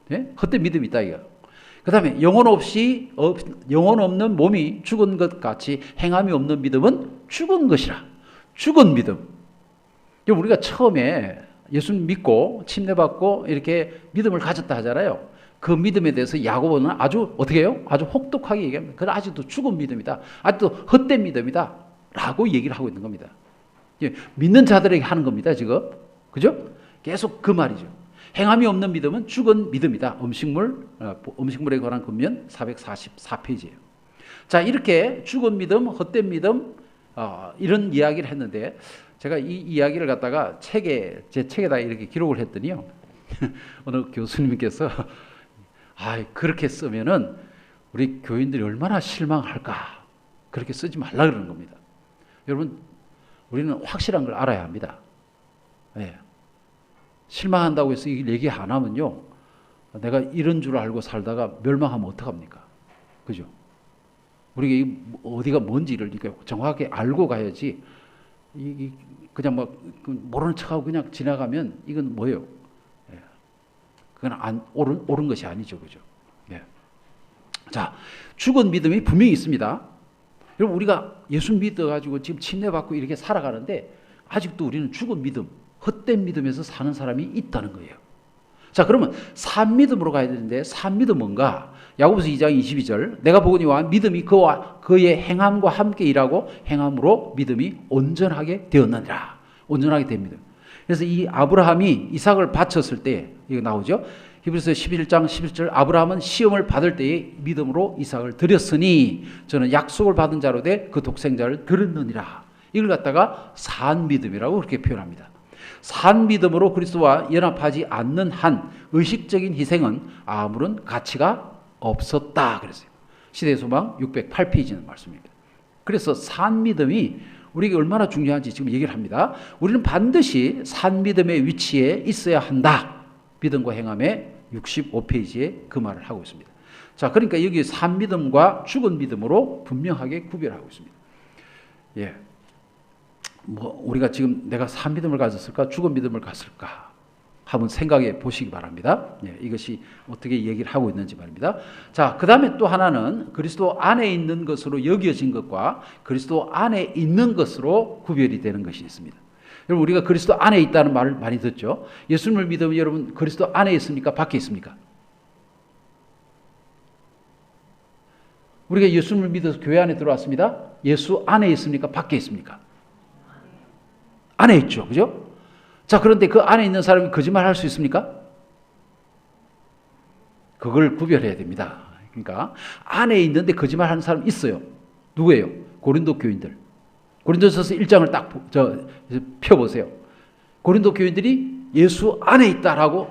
A: 네? 헛된 믿음이 있다 이거. 그 다음에 영혼 없는 몸이 죽은 것 같이 행함이 없는 믿음은 죽은 것이라. 죽은 믿음. 우리가 처음에 예수 믿고 침례받고 이렇게 믿음을 가졌다 하잖아요. 그 믿음에 대해서 야고보는 아주 어떻게 해요? 아주 혹독하게 얘기합니다. 그건 아직도 죽은 믿음이다. 아직도 헛된 믿음이다. 라고 얘기를 하고 있는 겁니다. 믿는 자들에게 하는 겁니다. 지금. 그죠? 계속 그 말이죠. 행함이 없는 믿음은 죽은 믿음이다. 음식물에 관한 금면 444페이지예요. 자, 이렇게 죽은 믿음, 헛된 믿음 이런 이야기를 했는데 제가 이 이야기를 갖다가 제 책에다 이렇게 기록을 했더니요. 어느 교수님께서 그렇게 쓰면은 우리 교인들이 얼마나 실망할까. 그렇게 쓰지 말라 그러는 겁니다. 여러분, 우리는 확실한 걸 알아야 합니다. 네. 실망한다고 해서 이 얘기 안 하면요, 내가 이런 줄 알고 살다가 멸망하면 어떡합니까? 그죠? 우리가 어디가 뭔지를 정확하게 알고 가야지, 그냥 모르는 척하고 그냥 지나가면 이건 뭐예요? 그건 옳은 것이 아니죠. 그죠? 네. 자, 죽은 믿음이 분명히 있습니다. 여러분, 우리가 예수 믿어가지고 지금 침례받고 이렇게 살아가는데 아직도 우리는 죽은 믿음, 헛된 믿음에서 사는 사람이 있다는 거예요. 자, 그러면 산 믿음으로 가야 되는데 산 믿음 뭔가? 야고보서 2장 22절 내가 보거니와 믿음이 그와 그의 행함과 함께 일하고 행함으로 믿음이 온전하게 되었느니라. 온전하게 됩니다. 그래서 이 아브라함이 이삭을 바쳤을 때 이거 나오죠. 히브리서 11장 11절 아브라함은 시험을 받을 때에 믿음으로 이삭을 드렸으니 저는 약속을 받은 자로 돼 그 독생자를 드렸느니라. 이걸 갖다가 산 믿음이라고 그렇게 표현합니다. 산 믿음으로 그리스도와 연합하지 않는 한 의식적인 희생은 아무런 가치가 없었다 그랬어요. 시대의 소망 608페이지는 말씀입니다. 그래서 산 믿음이 우리에게 얼마나 중요한지 지금 얘기를 합니다. 우리는 반드시 산 믿음의 위치에 있어야 한다. 믿음과 행함의 65페이지에 그 말을 하고 있습니다. 자, 그러니까 여기 산 믿음과 죽은 믿음으로 분명하게 구별하고 있습니다. 예. 우리가 지금 내가 산 믿음을 가졌을까, 죽은 믿음을 가졌을까 한번 생각해 보시기 바랍니다. 예, 이것이 어떻게 얘기를 하고 있는지 말입니다. 자, 그 다음에 또 하나는 그리스도 안에 있는 것으로 여겨진 것과 그리스도 안에 있는 것으로 구별이 되는 것이 있습니다. 여러분 우리가 그리스도 안에 있다는 말을 많이 듣죠. 예수님을 믿으면 여러분 그리스도 안에 있습니까? 밖에 있습니까? 우리가 예수님을 믿어서 교회 안에 들어왔습니다. 예수 안에 있습니까? 밖에 있습니까? 안에 있죠. 그죠? 자, 그런데 그 안에 있는 사람이 거짓말 할 수 있습니까? 그걸 구별해야 됩니다. 그러니까 안에 있는데 거짓말 하는 사람 있어요. 누구예요? 고린도 교인들. 고린도전서 1장을 딱 펴보세요. 고린도 교인들이 예수 안에 있다라고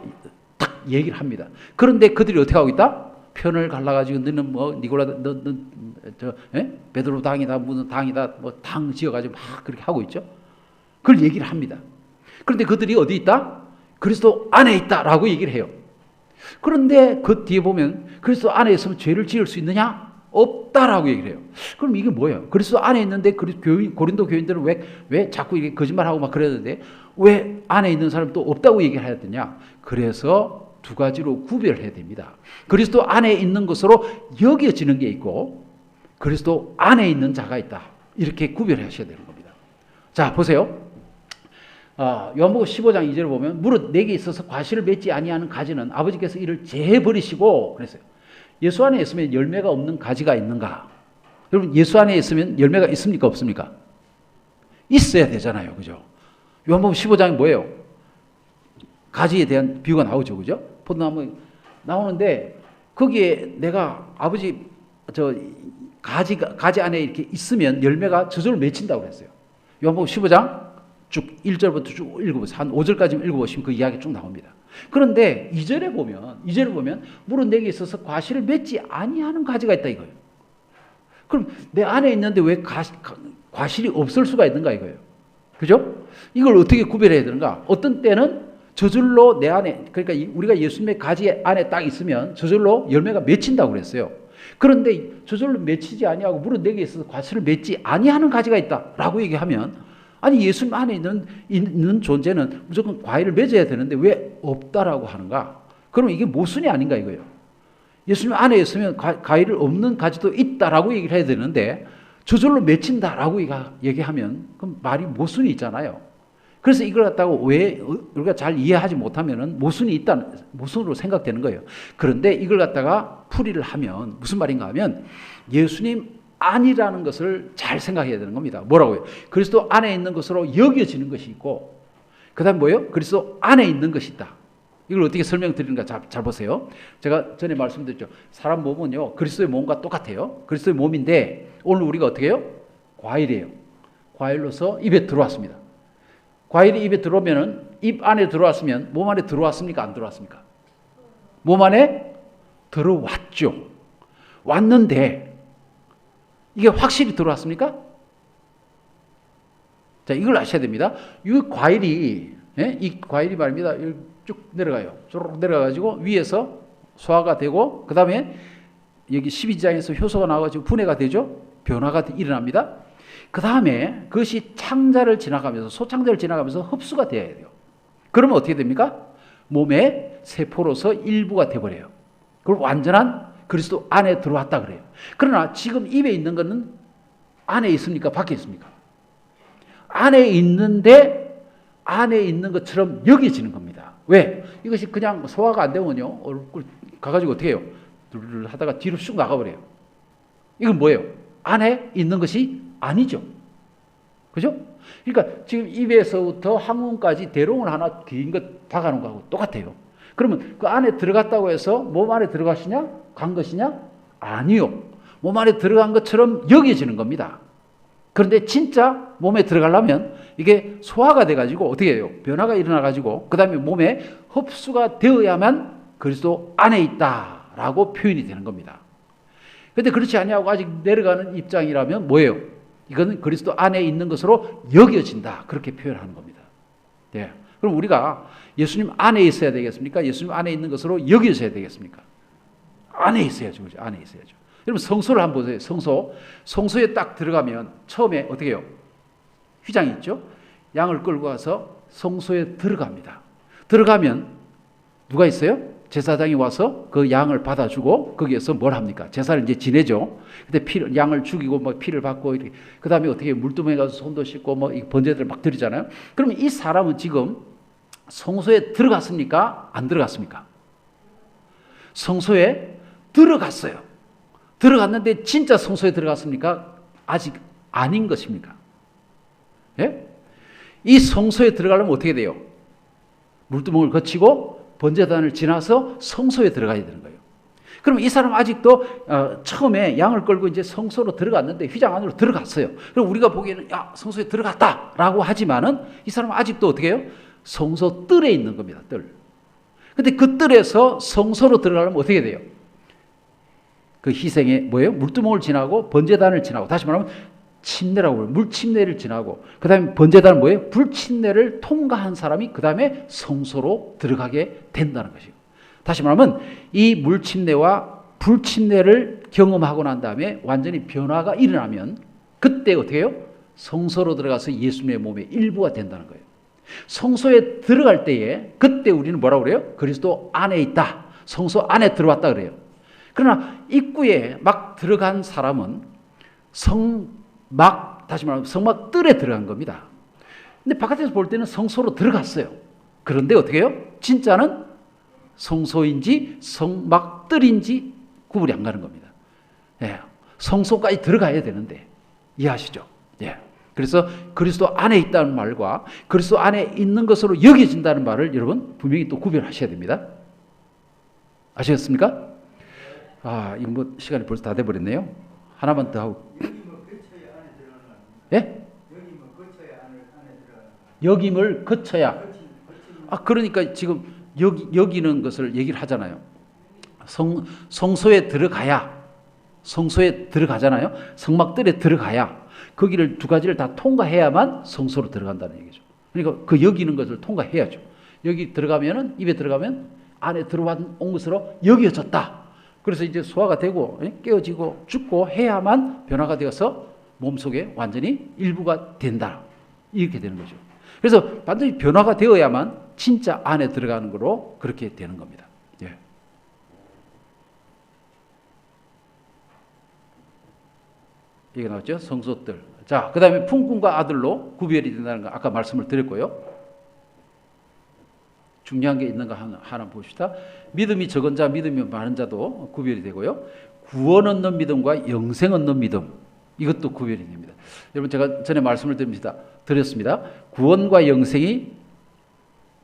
A: 딱 얘기를 합니다. 그런데 그들이 어떻게 하고 있다? 편을 갈라가지고 너는 뭐 니고라 베드로 당이다 무슨 당이다 뭐 당 지어가지고 막 그렇게 하고 있죠. 그걸 얘기를 합니다. 그런데 그들이 어디 있다? 그리스도 안에 있다라고 얘기를 해요. 그런데 그 뒤에 보면 그리스도 안에 있으면 죄를 지을 수 있느냐? 없다라고 얘기를 해요. 그럼 이게 뭐예요? 그리스도 안에 있는데 고린도 교인들은 왜 자꾸 이게 거짓말하고 막 그러는데 왜 안에 있는 사람이 또 없다고 얘기를 해야 되냐? 그래서 두 가지로 구별해야 됩니다. 그리스도 안에 있는 것으로 여겨지는 게 있고 그리스도 안에 있는 자가 있다. 이렇게 구별하셔야 되는 겁니다. 자, 보세요. 요한복음 15장 2절을 보면 무릇 내게 있어서 과실을 맺지 아니하는 가지는 아버지께서 이를 제해버리시고 그랬어요. 예수 안에 있으면 열매가 없는 가지가 있는가? 여러분 예수 안에 있으면 열매가 있습니까? 없습니까? 있어야 되잖아요. 그죠? 요한복음 15장이 뭐예요? 가지에 대한 비유가 나오죠. 그죠? 포도나무 나오는데 거기에 내가 아버지 가지 안에 이렇게 있으면 열매가 저절로 맺힌다고 그랬어요. 요한복음 15장 쭉 1절부터 쭉 읽어보세요. 한 5절까지 읽어보시면 그 이야기 쭉 나옵니다. 그런데 2절에 보면 무릇 내게 있어서 과실을 맺지 아니하는 가지가 있다 이거예요. 그럼 내 안에 있는데 왜 과실이 없을 수가 있는가 이거예요. 그죠? 이걸 어떻게 구별해야 되는가? 어떤 때는 저절로 내 안에, 그러니까 우리가 예수님의 가지 안에 딱 있으면 저절로 열매가 맺힌다고 그랬어요. 그런데 저절로 맺히지 아니하고 무릇 내게 있어서 과실을 맺지 아니하는 가지가 있다라고 얘기하면 아니 예수님 안에 있는 존재는 무조건 과일을 맺어야 되는데 왜 없다라고 하는가? 그럼 이게 모순이 아닌가 이거예요. 예수님 안에 있으면 과일을 없는 가지도 있다라고 얘기를 해야 되는데 저절로 맺힌다라고 얘기하면 그럼 말이 모순이 있잖아요. 그래서 이걸 갖다가 왜 우리가 잘 이해하지 못하면은 모순으로 생각되는 거예요. 그런데 이걸 갖다가 풀이를 하면 무슨 말인가 하면 예수님 아니라는 것을 잘 생각해야 되는 겁니다. 뭐라고요? 그리스도 안에 있는 것으로 여겨지는 것이 있고 그 다음에 뭐예요? 그리스도 안에 있는 것이 있다. 이걸 어떻게 설명드리는가 잘 보세요. 제가 전에 말씀드렸죠. 사람 몸은요 그리스도의 몸과 똑같아요. 그리스도의 몸인데 오늘 우리가 어떻게 해요? 과일이에요. 과일로서 입에 들어왔습니다. 과일이 입에 들어오면은 입 안에 들어왔으면 몸 안에 들어왔습니까? 안 들어왔습니까? 몸 안에 들어왔죠. 왔는데 이게 확실히 들어왔습니까? 자, 이걸 아셔야 됩니다. 이 과일이 말입니다. 쭉 내려가요. 쭉 내려가가지고 위에서 소화가 되고, 그 다음에 여기 12장에서 효소가 나와가지고 분해가 되죠. 변화가 일어납니다. 그 다음에 그것이 창자를 지나가면서, 소창자를 지나가면서 흡수가 되어야 돼요. 그러면 어떻게 됩니까? 몸의 세포로서 일부가 되어버려요. 그럼 완전한 그리스도 안에 들어왔다 그래요. 그러나 지금 입에 있는 것은 안에 있습니까? 밖에 있습니까? 안에 있는데 안에 있는 것처럼 여겨지는 겁니다. 왜? 이것이 그냥 소화가 안 되면요. 얼굴 가가지고 어떻게 해요? 둘 하다가 뒤로 쑥 나가버려요. 이건 뭐예요? 안에 있는 것이 아니죠. 그죠? 그러니까 지금 입에서부터 항문까지 대롱을 하나 긴 것 박아놓은 거하고 똑같아요. 그러면 그 안에 들어갔다고 해서 몸 안에 들어가시냐? 간 것이냐? 아니요. 몸 안에 들어간 것처럼 여겨지는 겁니다. 그런데 진짜 몸에 들어가려면 이게 소화가 돼가지고 어떻게 해요? 변화가 일어나가지고 그 다음에 몸에 흡수가 되어야만 그리스도 안에 있다라고 표현이 되는 겁니다. 그런데 그렇지 아니하고 아직 내려가는 입장이라면 뭐예요? 이거는 그리스도 안에 있는 것으로 여겨진다. 그렇게 표현하는 겁니다. 네. 그럼 우리가 예수님 안에 있어야 되겠습니까? 예수님 안에 있는 것으로 여겨져야 되겠습니까? 안에 있어야죠. 그렇죠? 안에 있어야죠. 여러분 성소를 한번 보세요. 성소에 딱 들어가면 처음에 어떻게 해요? 휘장이 있죠? 양을 끌고 가서 성소에 들어갑니다. 들어가면 누가 있어요? 제사장이 와서 그 양을 받아주고 거기에서 뭘 합니까? 제사를 이제 지내죠. 근데 양을 죽이고 뭐 피를 받고 이렇게 그 다음에 어떻게 물두멍에 가서 손도 씻고 뭐 번제들을 막 드리잖아요. 그러면 이 사람은 지금 성소에 들어갔습니까? 안 들어갔습니까? 성소에 들어갔어요. 들어갔는데 진짜 성소에 들어갔습니까? 아직 아닌 것입니까? 예? 이 성소에 들어가려면 어떻게 돼요? 물두멍을 거치고 번제단을 지나서 성소에 들어가야 되는 거예요. 그럼 이 사람 아직도 처음에 양을 끌고 이제 성소로 들어갔는데 휘장 안으로 들어갔어요. 그럼 우리가 보기에는 야 성소에 들어갔다라고 하지만은 이 사람은 아직도 어떻게 해요? 성소 뜰에 있는 겁니다. 뜰. 근데 그 뜰에서 성소로 들어가려면 어떻게 돼요? 그 희생의 뭐예요? 물두멍을 지나고 번제단을 지나고 다시 말하면 침례라고 해요. 물침례를 지나고 그 다음에 번제단은 뭐예요? 불침례를 통과한 사람이 그 다음에 성소로 들어가게 된다는 것이에요. 다시 말하면 이 물침례와 불침례를 경험하고 난 다음에 완전히 변화가 일어나면 그때 어떻게 해요? 성소로 들어가서 예수님의 몸의 일부가 된다는 거예요. 성소에 들어갈 때에 그때 우리는 뭐라고 그래요? 그리스도 안에 있다. 성소 안에 들어왔다 그래요. 그러나 입구에 막 들어간 사람은 다시 말하면 성막 뜰에 들어간 겁니다. 근데 바깥에서 볼 때는 성소로 들어갔어요. 그런데 어떻게 해요? 진짜는 성소인지 성막 뜰인지 구분이 안 가는 겁니다. 예. 성소까지 들어가야 되는데 이해하시죠? 예. 그래서 그리스도 안에 있다는 말과 그리스도 안에 있는 것으로 여겨진다는 말을 여러분 분명히 또 구별하셔야 됩니다. 아시겠습니까? 이거 뭐 시간이 벌써 다 돼버렸네요. 하나만 더 하고. 예? 여김을 거쳐야. 그러니까 지금 여기는 것을 얘기를 하잖아요. 성소에 들어가잖아요. 성막들에 들어가야 거기를 두 가지를 다 통과해야만 성소로 들어간다는 얘기죠. 그러니까 그 여기는 것을 통과해야죠. 여기 들어가면은 입에 들어가면 안에 들어온 것으로 여겨졌다. 그래서 이제 소화가 되고 깨어지고 죽고 해야만 변화가 되어서 몸속에 완전히 일부가 된다. 이렇게 되는 거죠. 그래서 반드시 변화가 되어야만 진짜 안에 들어가는 거로 그렇게 되는 겁니다. 예. 이게 나왔죠? 성소들. 자, 그 다음에 품꾼과 아들로 구별이 된다는 거 아까 말씀을 드렸고요. 중요한 게 있는 거 하나 봅시다. 믿음이 적은 자, 믿음이 많은 자도 구별이 되고요. 구원 얻는 믿음과 영생 얻는 믿음, 이것도 구별이 됩니다. 여러분 제가 전에 말씀을 드렸습니다. 구원과 영생이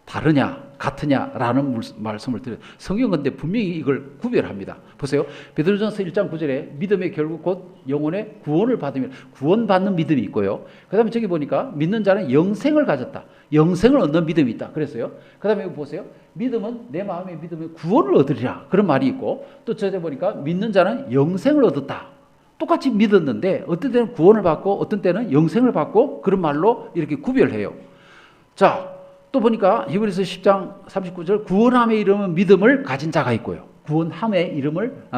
A: 다르냐 같으냐라는 말씀을 드려요. 성경은 근데 분명히 이걸 구별합니다. 보세요. 베드로전서 1장 9절에 믿음의 결국 곧 영혼의 구원을 받으면 구원받는 믿음이 있고요. 그 다음에 저기 보니까 믿는 자는 영생을 가졌다. 영생을 얻는 믿음이 있다. 그랬어요. 그 다음에 보세요. 믿음은 내 마음의 믿음의 구원을 얻으리라. 그런 말이 있고 또 저기 보니까 믿는 자는 영생을 얻었다. 똑같이 믿었는데 어떤 때는 구원을 받고 어떤 때는 영생을 받고 그런 말로 이렇게 구별해요. 자, 또 보니까 히브리서 10장 39절 구원함의 이름은 믿음을 가진 자가 있고요. 구원함의 이름을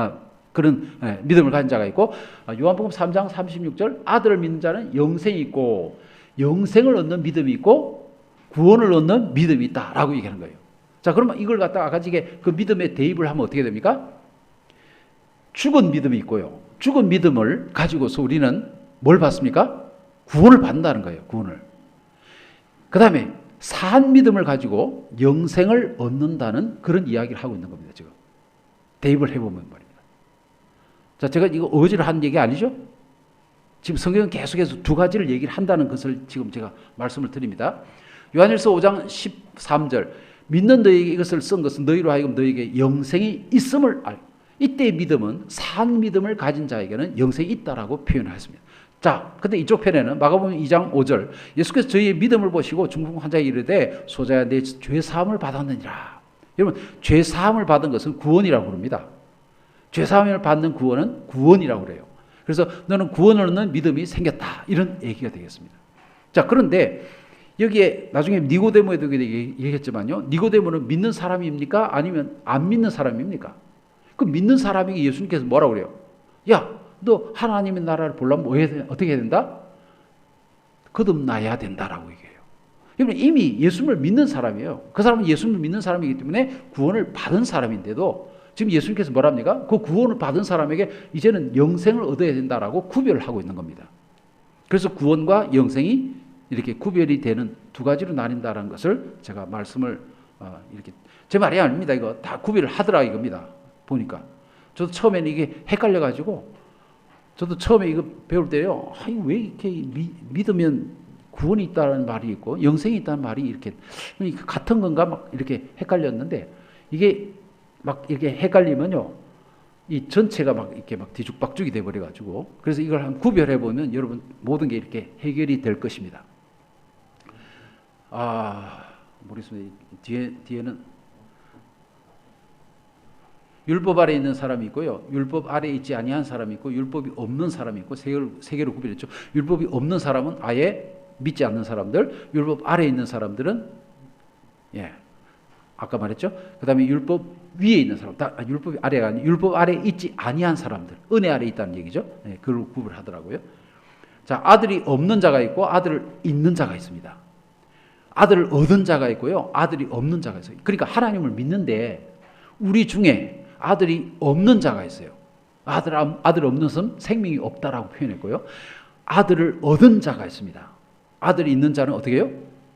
A: 그런 믿음을 가진 자가 있고 요한복음 3장 36절 아들을 믿는 자는 영생이 있고 영생을 얻는 믿음이 있고 구원을 얻는 믿음이 있다라고 얘기하는 거예요. 자, 그러면 이걸 갖다가 가지게 그 믿음에 대입을 하면 어떻게 됩니까? 죽은 믿음이 있고요. 죽은 믿음을 가지고서 우리는 뭘 받습니까? 구원을 받는다는 거예요. 구원을. 그 다음에 산 믿음을 가지고 영생을 얻는다는 그런 이야기를 하고 있는 겁니다. 지금 대입을 해보면 말입니다. 자, 제가 이거 어거지로 한 얘기 아니죠? 지금 성경은 계속해서 두 가지를 얘기를 한다는 것을 지금 제가 말씀을 드립니다. 요한일서 5장 13절 믿는 너희에게 이것을 쓴 것은 너희로 하여금 너희에게 영생이 있음을 이때의 믿음은 산 믿음을 가진 자에게는 영생이 있다라고 표현했습니다. 자, 근데 이쪽 편에는 마가복음 2장 5절 예수께서 저희의 믿음을 보시고 중풍 환자에게 이르되 소자야 내 죄 사함을 받았느니라. 여러분 죄 사함을 받은 것은 구원이라고 부릅니다. 죄 사함을 받는 구원은 구원이라고 그래요. 그래서 너는 구원을 얻는 믿음이 생겼다. 이런 얘기가 되겠습니다. 자, 그런데 여기에 나중에 니고데모에도 얘기했지만요. 니고데모는 믿는 사람입니까? 아니면 안 믿는 사람입니까? 그 믿는 사람에게 예수님께서 뭐라고 그래요? 야, 너 하나님의 나라를 보려면 어떻게 해야 된다? 거듭나야 된다라고 얘기해요. 그러면 이미 예수님을 믿는 사람이에요. 그 사람은 예수님을 믿는 사람이기 때문에 구원을 받은 사람인데도 지금 예수님께서 뭐랍니까? 그 구원을 받은 사람에게 이제는 영생을 얻어야 된다라고 구별을 하고 있는 겁니다. 그래서 구원과 영생이 이렇게 구별이 되는 두 가지로 나뉜다는 것을 제가 말씀을 이렇게 제 말이 아닙니다. 이거 다 구별을 하더라 이겁니다. 보니까 저도 처음에는 이게 헷갈려가지고 저도 처음에 이거 배울 때요. 왜 이렇게 믿으면 구원이 있다는 말이 있고 영생이 있다는 말이 이렇게 같은 건가 막 이렇게 헷갈렸는데 이게 막 이렇게 헷갈리면요. 이 전체가 막 이렇게 막 뒤죽박죽이 돼 버려 가지고 그래서 이걸 한번 구별해 보면 여러분 모든 게 이렇게 해결이 될 것입니다. 모르겠습니다. 뒤에는 율법 아래 있는 사람이 있고요. 율법 아래 있지 아니한 사람이 있고 율법이 없는 사람이 있고 세 개로 구별했죠. 율법이 없는 사람은 아예 믿지 않는 사람들, 율법 아래 있는 사람들은 아까 말했죠. 그다음에 율법 위에 있는 사람, 율법 아래가 아니 율법 아래 있지 아니한 사람들, 은혜 아래 있다는 얘기죠. 그걸 구별하더라고요. 자, 아들이 없는 자가 있고 아들을 있는 자가 있습니다. 아들을 얻은 자가 있고요. 아들이 없는 자가 있어요. 그러니까 하나님을 믿는데 우리 중에 아들이 없는 자가 있어요. 아들 없는 사람 생명이 없다라고 표현했고요. 아들을 얻은 자가 있습니다. 아들이 있는 자는 어떻게 해요?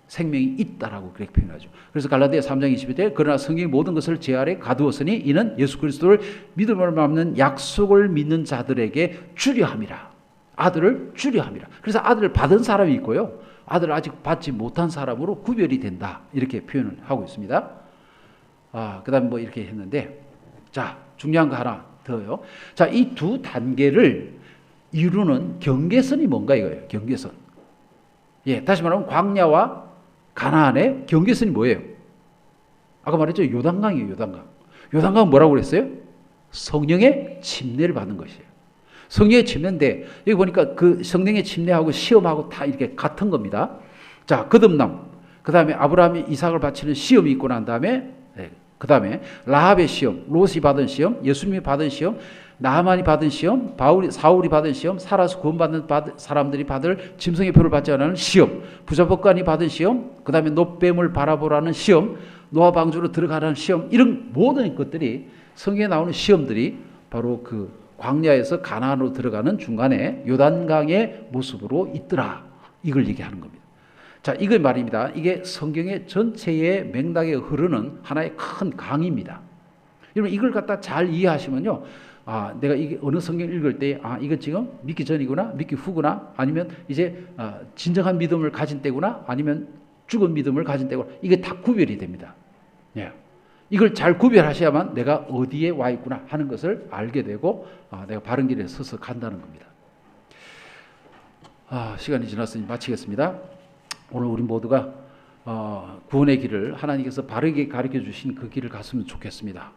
A: 생명이 있다라고 그렇게 표현하죠. 그래서 갈라디아 3장 21절 그러나 성경이 모든 것을 제 아래 가두었으니 이는 예수 그리스도를 믿음으로 받는 약속을 믿는 자들에게 주려 함이라. 아들을 주려 함이라. 그래서 아들을 받은 사람이 있고요. 아들을 아직 받지 못한 사람으로 구별이 된다. 이렇게 표현을 하고 있습니다. 그다음 뭐 이렇게 했는데 자, 중요한 거 하나 더요. 자, 이 두 단계를 이루는 경계선이 뭔가 이거예요. 경계선. 다시 말하면 광야와 가나안의 경계선이 뭐예요? 아까 말했죠. 요단강이에요. 요단강. 요단강은 뭐라고 그랬어요? 성령의 침례를 받는 것이에요. 성령의 침례인데 여기 보니까 그 성령의 침례하고 시험하고 다 이렇게 같은 겁니다. 자, 거듭남. 그 다음에 아브라함이 이삭을 바치는 시험이 있고 난 다음에 그 다음에 라합의 시험, 롯이 받은 시험, 예수님이 받은 시험, 나하만이 받은 시험, 사울이 받은 시험, 살아서 구원받는 사람들이 받을 짐승의 표를 받지 않는 시험, 부자법관이 받은 시험, 그 다음에 놋뱀을 바라보라는 시험, 노아 방주로 들어가라는 시험, 이런 모든 것들이 성경에 나오는 시험들이 바로 그 광야에서 가나안으로 들어가는 중간에 요단강의 모습으로 있더라. 이걸 얘기하는 겁니다. 자, 이거 말입니다. 이게 성경의 전체의 맥락에 흐르는 하나의 큰 강입니다. 여러분 이걸 갖다 잘 이해하시면요. 내가 이게 어느 성경 읽을 때 이건 지금 믿기 전이구나, 믿기 후구나, 아니면 이제 진정한 믿음을 가진 때구나, 아니면 죽은 믿음을 가진 때구나. 이게 다 구별이 됩니다. 이걸 잘 구별하셔야만 내가 어디에 와 있구나 하는 것을 알게 되고 내가 바른 길에 서서 간다는 겁니다. 시간이 지났으니 마치겠습니다. 오늘 우리 모두가 구원의 길을 하나님께서 바르게 가르쳐 주신 그 길을 갔으면 좋겠습니다.